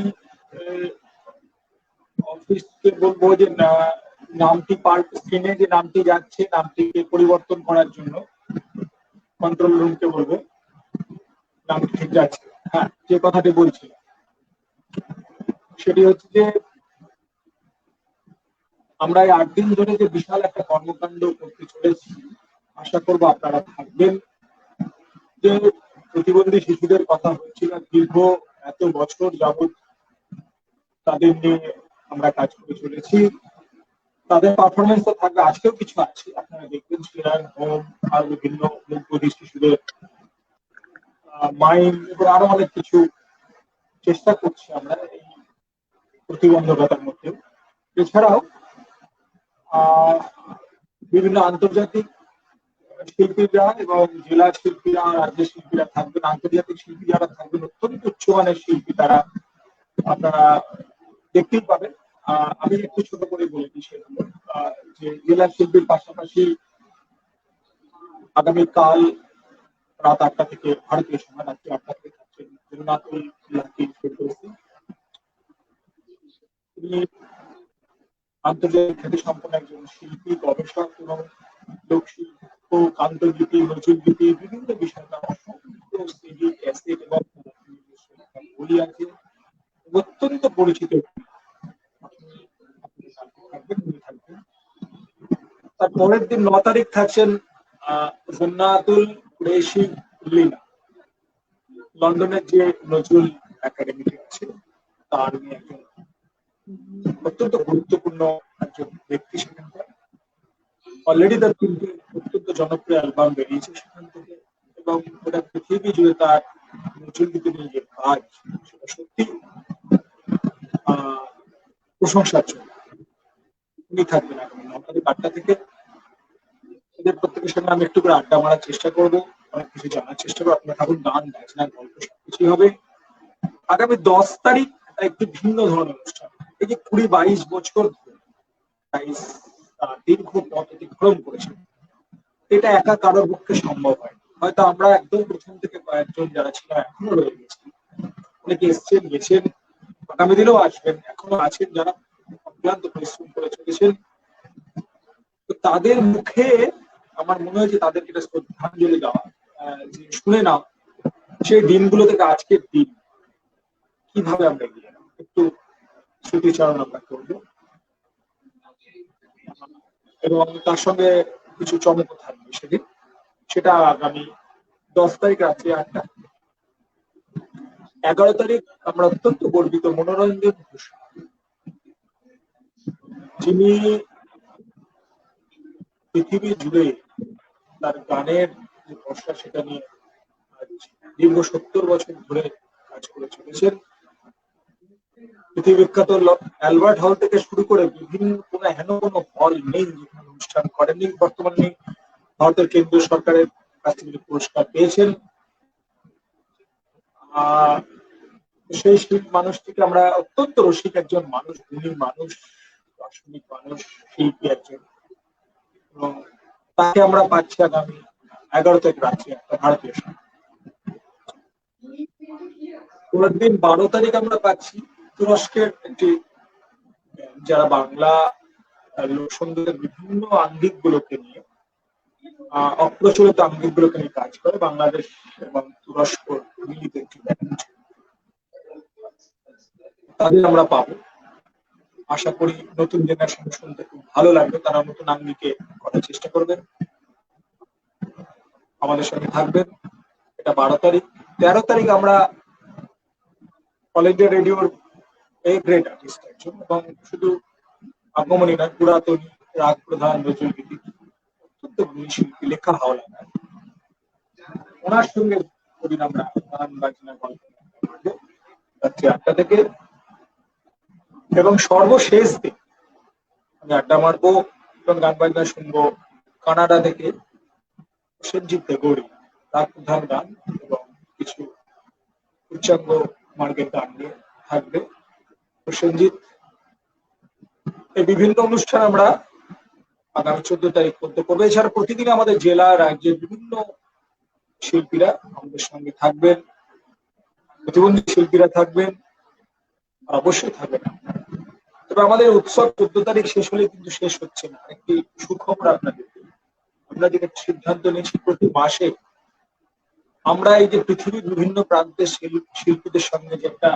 অফিসকে বলবো যে নামটি স্ক্রিনে যে নামটি যাচ্ছে, নামটিকে পরিবর্তন করার জন্য কন্ট্রোল রুমকে বলবো নামটি ঠিক যাচ্ছে। হ্যাঁ, যে কথাটি বলছি সেটি হচ্ছে যে আমরা এই 8 দিন ধরে যে বিশাল একটা কর্মকাণ্ড করতে চলেছি, আশা করবো আপনারা থাকবেন। যে প্রতিবন্ধী শিশুদের কথা হচ্ছিল, দীর্ঘ এত বছর যাবৎ তাদের নিয়ে আমরা কাজ করে চলেছি। তাদের পারফরমেন্স তো থাকবে, আজকেও কিছু আছে, আপনারা দেখবেন শেয়ার হোম আর বিভিন্ন মুখবধির শিশুদের মাইন্ড এবং আরো অনেক কিছু চেষ্টা করছি আমরা এই প্রতিবন্ধকতার মধ্যে। এছাড়াও বিভিন্ন আন্তর্জাতিক শিল্পীরা এবং জেলা শিল্পীরা, রাজ্যের শিল্পীরা থাকবেন। আন্তর্জাতিক শিল্পী যারা থাকবেন, অত্যন্ত উচ্চমানের শিল্পী, তারা আপনারা দেখতেই পাবেন। আমি একটু ছোট করে বলে দিই সেগুলো, যে জেলা শিল্পীর পাশাপাশি আগামীকাল রাত 8টা থেকে, ভারতীয় সময় রাত্রি 8টা থেকে থাকছেন জগন্নাথুল ফেরদৌসী। তিনি আন্তর্জাতিক খ্যাতি সম্পন্ন একজন শিল্পী, গবেষক এবং লোকশিল্প, কান্তগীতি, নজরুলগীতি, বিভিন্ন বিষয়ে তার অসংখ্য সিডি, ক্যাসেট এবং বই আছে, অত্যন্ত পরিচিত। তার পরের দিন 9 তারিখ থাকছেন জন্নাতুল কুরেশি লিনা, লন্ডনের যে নজরুল একাডেমিটি আছে তার উনি একজন অত্যন্ত গুরুত্বপূর্ণ একজন ব্যক্তি সেখানকার। অলরেডি তার 3টি অত্যন্ত জনপ্রিয় অ্যালবাম বেরিয়েছে সেখান থেকে, এবং গোটা পৃথিবী জুড়ে তার নজরুল গীতি নিয়ে যে কাজ, সেটা সত্যি প্রশংসার জন্য। উনি থাকবেন আগামী 9 তারিখ 8টা থেকে। এদের প্রত্যেকের সঙ্গে আমি একটু করে আড্ডা মারার চেষ্টা করবো, অনেক কিছু জানার চেষ্টা করবো। আপনার ঠাকুর গান, বাজনা, গল্প সবকিছুই হবে। আগামী 10 তারিখ একটি ভিন্ন ধরনের অনুষ্ঠান। এই যে 20-22 বছর দীর্ঘ পথ অতিক্রম করেছে, এটা একা কারোর পক্ষে সম্ভব হয়। হয়তো আমরা একদম প্রথম থেকে কয়েকজন যারা ছিল এখনো রয়ে গেছি, অনেকে এসছেন গেছেন, আগামী দিনেও আসবেন, এখনো আছেন যারা অক্লান্ত পরিশ্রম করে চলেছেন। তো তাদের মুখে আমার মনে হয় যে তাদেরকে একটা শ্রদ্ধাঞ্জলি দেওয়া, যে শুনে নাও সেই দিনগুলো থেকে আজকের দিন কিভাবে আমরা এগিয়ে যাবো, একটু স্মৃতিচারণ আমরা করবো এবং তার সঙ্গে কিছু চমক থাকবে সেদিন। সেটা আগামী 10 তারিখ রাত্রি 8টা। 11 তারিখ আমরা অত্যন্ত গর্বিত মনোরঞ্জন ঘোষ, যিনি পৃথিবী জুড়ে তার গানের যে ভরসা সেটা নিয়ে আজ দীর্ঘ 70 বছর ধরে কাজ করে চলেছেন। পৃথিবী বিখ্যাত অ্যালবার্ট হল থেকে শুরু করে বিভিন্ন হেন কোনো হল নেই যেখানে অনুষ্ঠান করেননি। বর্তমানে ভারতের কেন্দ্রীয় সরকারের কাছ থেকে পুরস্কার পেয়েছেন। সেই মানুষটিকে আমরা অত্যন্ত রসিক একজন মানুষ, গুণী মানুষ, দার্শনিক মানুষ, শিল্পী একজন, এবং তাকে আমরা পাচ্ছি আগামী 11 তারিখ রাত্রি একটা ভারতীয় সময়। পরের দিন 12 তারিখ আমরা পাচ্ছি তুরস্কের একটি, যারা বাংলা লোকসঙ্গীতের বিভিন্ন আঙ্গিক গুলোকে নিয়ে, অপ্রচলিত আঙ্গিক গুলোকে নিয়ে কাজ করে, বাংলাদেশ এবং তুরস্ক মিলিত একটি ব্যান্ড, তাদের আমরা পাবো। আশা করি নতুন জেনারেশন শুনতে খুব ভালো লাগবে, তারা নতুন আঙ্গিকে করার চেষ্টা করবেন, আমাদের সঙ্গে থাকবেন। এটা 12 তারিখ। 13 তারিখ আমরা অল ইন্ডিয়া রেডিওর এই গ্রেট আর্টিস্ট একজন, এবং শুধু আগমনী নয়, পুরাতন রাগ প্রধান নজরুল গীতি অত্যন্ত গুণী শিল্পী, লেখা হাওলা গান, ওনার সঙ্গে ওদিন আমরা গান বাজনা গল্প করবো রাত্রি 8টা থেকে। এবং সর্বশেষ দিন আমি আড্ডা মারবো এবং গান বাজনা শুনবো কানাডা থেকে সঞ্জিত দেগৌড়ি, রাগ প্রধান গান এবং কিছু উচ্চাঙ্গ মার্গের গান নিয়ে থাকবে সঞ্জিত। এই বিভিন্ন অনুষ্ঠান আমরা আগামী 14 তারিখ করতে করবো। এছাড়া প্রতিদিন আমাদের জেলা রাজ্যের বিভিন্ন শিল্পীরা আমাদের সঙ্গে থাকবেন, প্রতিবন্ধী শিল্পীরা থাকবেন, অবশ্যই থাকবেন। তবে আমাদের উৎসব 14 তারিখ শেষ হলে কিন্তু শেষ হচ্ছে না। একটি সুখবর আপনাদের, আমরা যেটা সিদ্ধান্ত নিয়েছি প্রতি মাসে আমরা এই যে পৃথিবীর বিভিন্ন প্রান্তের শিল্পীদের সঙ্গে যে একটা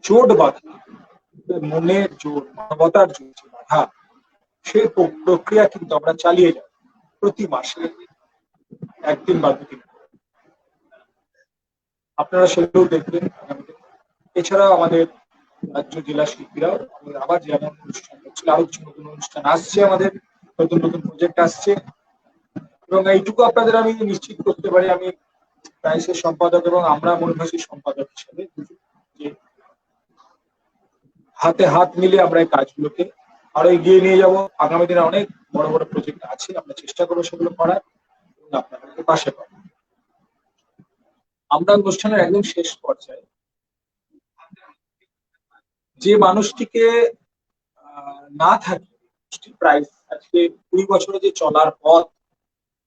জোট বাঁধা, মনের জোট, মানবতার জোট বাঁধা, সেই প্রক্রিয়া কিন্তু আমরা চালিয়ে যাব প্রতি মাসে একদিন বা দুদিন। আপনারা সেগুলো দেখবেন আগামীতে। এছাড়াও আমাদের রাজ্য জেলা শিল্পীরাও আবার যেমন অনুষ্ঠান হচ্ছিল, আরো কিছু নতুন অনুষ্ঠান আসছে, আমাদের নতুন নতুন প্রজেক্ট আসছে। এবং এইটুকু আপনাদের আমি নিশ্চিত করতে পারি, আমি প্রাইসের সম্পাদক এবং আমরা মনভাসী সম্পাদক হিসেবে যে হাতে হাত মিলিয়ে আমরা এই কাজগুলোকে আরো এগিয়ে নিয়ে যাব। আগামী দিনে অনেক বড় বড় প্রজেক্ট আছে, আমরা চেষ্টা করবো সেগুলো করার এবং আপনাদেরকে পাশে পাবো। আমরা অনুষ্ঠানের একদম শেষ পর্যায়ে যে মানুষটিকে না থাকে প্রাইস, আজকে 20 বছরে যে চলার পথ,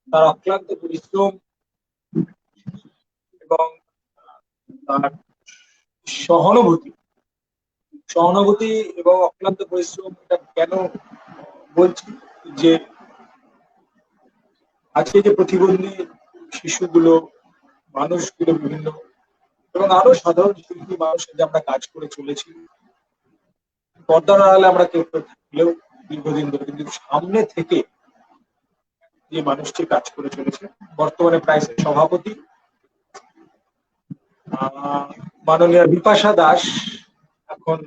তার অক্লান্ত পরিশ্রম এবং তার সহানুভূতি এবং অক্লান্ত পরিশ্রম, এটা কেন বলছি যে আজকে যে প্রতিবন্ধী শিশুগুলো, মানুষগুলো বিভিন্ন এবং আরো সাধারণ শিল্পী মানুষের যে আমরা কাজ করে চলেছি, পর্দার আড়ালে আমরা কেউ থাকলেও দীর্ঘদিন ধরে, কিন্তু সামনে থেকে যে মানুষটি কাজ করে চলেছে, বর্তমানে প্রাইসের সভাপতি মাননীয় বিপাশা দাস এখন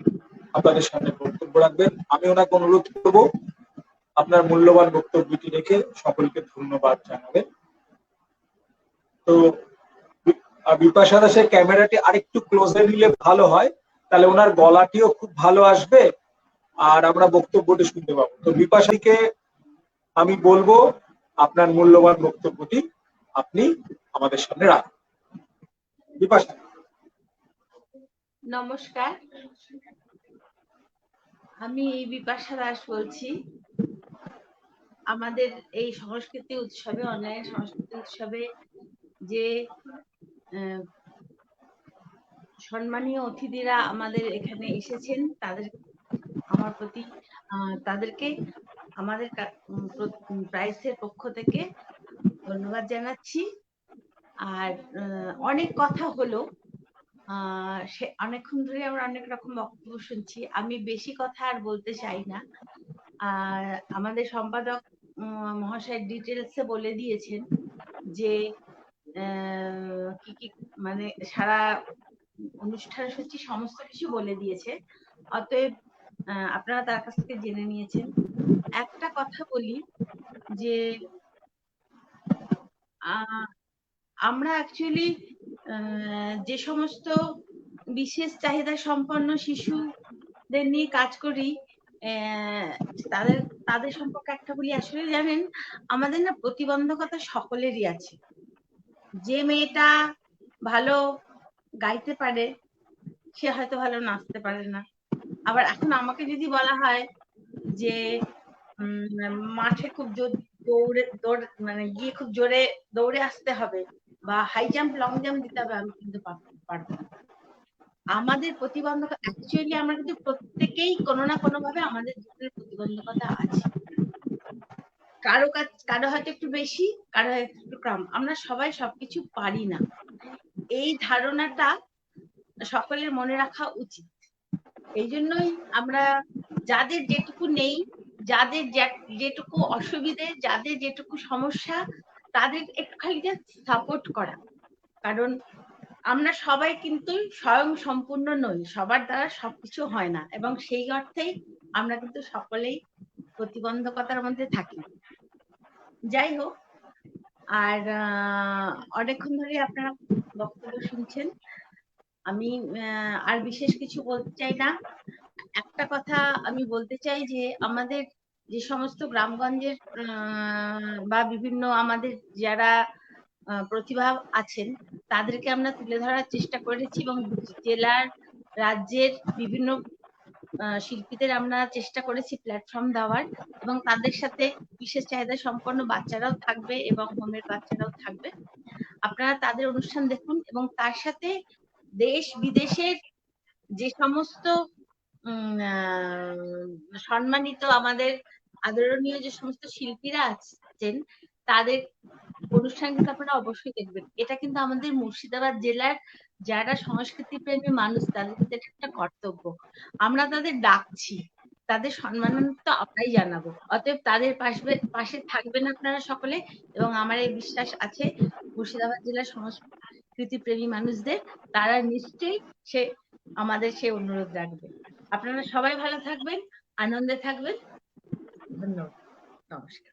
আপনাদের সামনে বক্তব্য রাখবেন। আমি ওনাকে অনুরোধ করব আপনার মূল্যবান বক্তব্যটি রেখে সকলকে ধন্যবাদ জানাবেন। তো বিপাশা দাসের ক্যামেরাটি আরেকটু ক্লোজে নিলে ভালো হয়, তাহলে ওনার গলাটিও খুব ভালো আসবে আর আমরা বক্তব্যটি শুনতে পাবো। তো বিপাশাকে আমি বলবো আপনার মূল্যবান বক্তব্যটি আপনি আমাদের সামনে রাখুন। বিপাশা। নমস্কার, আমি বিপাশা দাস বলছি। আমাদের এই সংস্কৃতি উৎসবে, অনলাইন সংস্কৃতি উৎসবে যে সম্মানীয় অতিথিরা আমাদের এখানে এসেছেন, তাদেরকে আমাদের প্রাইসের পক্ষ থেকে ধন্যবাদ জানাচ্ছি। আর অনেক কথা হলো, সে অনেকক্ষণ ধরে আমরা অনেক রকম বক্তব্য শুনছি, আমি বেশি কথা আর বলতে চাই না। আর আমাদের সম্পাদক মহাশয় ডিটেলসে বলে দিয়েছেন যে কি কি মানে সারা অনুষ্ঠান সূচি সমস্ত কিছু বলে দিয়েছে, অতএব আপনারা তার কাছ থেকে জেনে নিয়েছেন। একটা কথা বলি যে আমরা অ্যাকচুয়ালি যে সমস্ত বিশেষ চাহিদা সম্পন্ন শিশুদের নিয়ে কাজ করি, তাদের তাদের সম্পর্কে একটা বলি। আসলে জানেন, আমাদের না প্রতিবন্ধকতা সকলেরই আছে। যে মেয়েটা ভালো গাইতে পারে সে হয়তো ভালো নাচতে পারে না। আবার এখন আমাকে যদি বলা হয় যে মাঠে খুব দৌড় মানে গিয়ে খুব জোরে দৌড়ে আসতে হবে বা হাই জাম্প লং জাম্প দিতে হবে, আমি কিন্তু পারবো না। আমাদের প্রতিবন্ধকতা অ্যাকচুয়ালি আমরা কিন্তু প্রত্যেকেই কোনো না কোনো ভাবে আমাদের জীবনের প্রতিবন্ধকতা আছে। কারো হয়তো একটু বেশি, কারো হয়তো একটু কম, আমরা সবাই সবকিছু পারি না। এই ধারণাটা সকলের মনে রাখা উচিত। এই জন্যই আমরা যাদের যেটুকু নেই, যাদের যেটুকু অসুবিধে, যাদের যেটুকু সমস্যা, তাদের একটু খালি সাপোর্ট করা। কারণ আমরা সবাই কিন্তু স্বয়ং সম্পূর্ণ নই, সবার দ্বারা সবকিছু হয় না, এবং সেই অর্থেই আমরা কিন্তু সকলেই প্রতিবন্ধকতার মধ্যে থাকি। যাই হোক, আর অনেকক্ষণ ধরে আপনারা বক্তব্য শুনছেন, আমি আর বিশেষ কিছু বলতে চাই না। একটা কথা আমি বলতে চাই যে আমাদের যে সমস্ত গ্রামগঞ্জের বা বিভিন্ন আমাদের যারা প্রতিভা আছেন তাদেরকে আমরা তুলে ধরার চেষ্টা করেছি, এবং জেলার রাজ্যের বিভিন্ন শিল্পীদের আমরা চেষ্টা করেছি প্ল্যাটফর্ম দেওয়ার, এবং তাদের সাথে বিশেষ চাহিদা সম্পন্ন বাচ্চারাও থাকবে এবং হোমের বাচ্চারাও থাকবে। আপনারা তাদের অনুষ্ঠান দেখুন, এবং তার সাথে দেশ বিদেশের যে সমস্ত সম্মানিত আমাদের আদরণীয় যে সমস্ত শিল্পীরা আছেন তাদের অনুষ্ঠান কিন্তু আপনারা অবশ্যই দেখবেন। এটা কিন্তু আমাদের মুর্শিদাবাদ জেলার যারা সংস্কৃতি প্রেমী মানুষ তাদের কিন্তু এটা একটা কর্তব্য। আমরা তাদের ডাকছি, তাদের সম্মানান্বিত আমরাই জানাবো। অতএব তাদের পাশে থাকবেন আপনারা সকলে, এবং আমার এই বিশ্বাস আছে মুর্শিদাবাদ জেলার সংস্কৃতি প্রেমী মানুষদের, তারা নিশ্চয়ই আমাদের সে অনুরোধ রাখবে। আপনারা সবাই ভালো থাকবেন, আনন্দে থাকবেন। ধন্যবাদ, নমস্কার।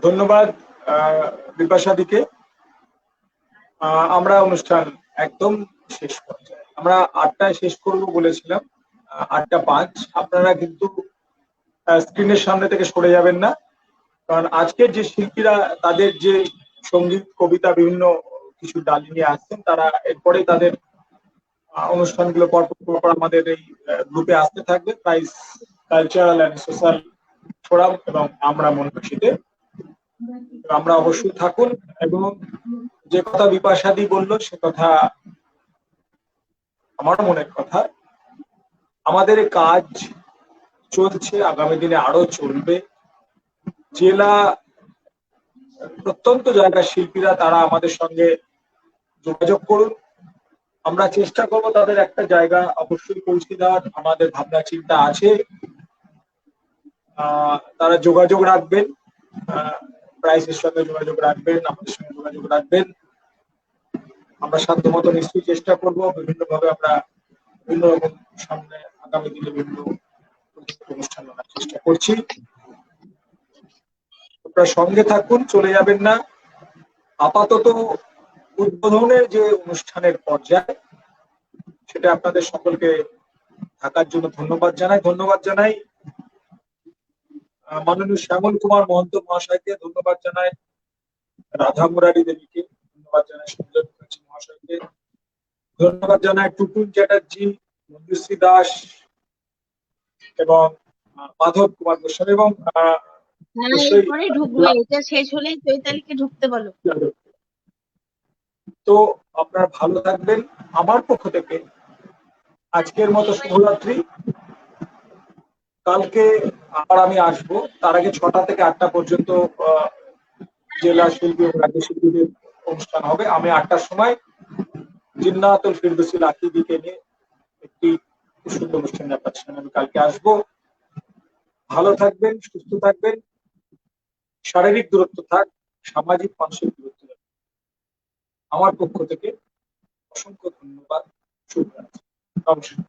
ধন্যবাদ বিপাশাদিকে। আমরা অনুষ্ঠান একদম শেষ পর্যায়ে, আমরা 8টায় শেষ করব বলেছিলাম, 8:05। আপনারা কিন্তু স্ক্রিনের সামনে থেকে সরে যাবেন না, কারণ আজকের যে শিল্পীরা তাদের যে সঙ্গীত কবিতা বিভিন্ন কিছু ডালি নিয়ে আসছেন, তারা এরপরে তাদের অনুষ্ঠানগুলো পরপর আমাদের এই গ্রুপে আসতে থাকবে, price cultural and social forum এবং আমরা মনবাসীতে। আমরা অবশ্যই থাকুন, এবং যে কথা বিপাশাদি বলল সে কথা আমার মনের কথা। আমাদের কাজ চলছে, আগামী দিনে আরো চলবে। জেলা প্রত্যন্ত জায়গার শিল্পীরা তারা আমাদের সঙ্গে যোগাযোগ করুন, আমরা চেষ্টা করব তাদের একটা জায়গা অবশ্যই পৌঁছে দেওয়ার। আমাদের ভাবনা চিন্তা আছে, তারা যোগাযোগ রাখবেন, প্রাইসের সঙ্গে যোগাযোগ রাখবেন, আমাদের সঙ্গে যোগাযোগ রাখবেন। আমরা সাধ্যমতো নিশ্চয়ই চেষ্টা করব, বিভিন্ন ভাবে আমরা বিভিন্ন রকম সামনে আগামী দিনে বিভিন্ন অনুষ্ঠান করার চেষ্টা করছি। আপনারা সঙ্গে থাকুন, চলে যাবেন না। আপাতত উদ্বোধনের যে অনুষ্ঠানের পর্যায়ে, সেটা আপনাদের সকলকে থাকার জন্য ধন্যবাদ জানাই। মাননীয় শ্যামল কুমার মহন্ত মহাশয়কে ধন্যবাদ জানাই, রাধা মুরারি দেবীকে ধন্যবাদ জানাই, সঞ্জয় মুখার্জি মহাশয়কে ধন্যবাদ জানাই, টুটুল চ্যাটার্জি, মঞ্জুশ্রী দাস এবং মাধব কুমার গোস্বামী, এবং ঢুকবো, এটা শেষ হলেই চৈতালিকে ঢুকতে বলো। তো আপনারা ভালো থাকবেন। আমার পক্ষ থেকে আজকের মতো শুভরাত্রি। কালকে আবার আমি আসবো, তার আগে 6টা থেকে 8টা পর্যন্ত জেলা শিল্পী এবং রাজ্য শিল্পীদের অনুষ্ঠান হবে। আমি 8টার সময় জিন্নাতুল ফিরদৌসী লাকিদিকে নিয়ে একটি খুব সুন্দর অনুষ্ঠানে আপনার সামনে আমি কালকে আসবো। ভালো থাকবেন, সুস্থ থাকবেন, শারীরিক দূরত্ব থাক, সামাজিক মানসিক দূরত্ব থাক। আমার পক্ষ থেকে অসংখ্য ধন্যবাদ, শুভরাত্রি, নমস্কার।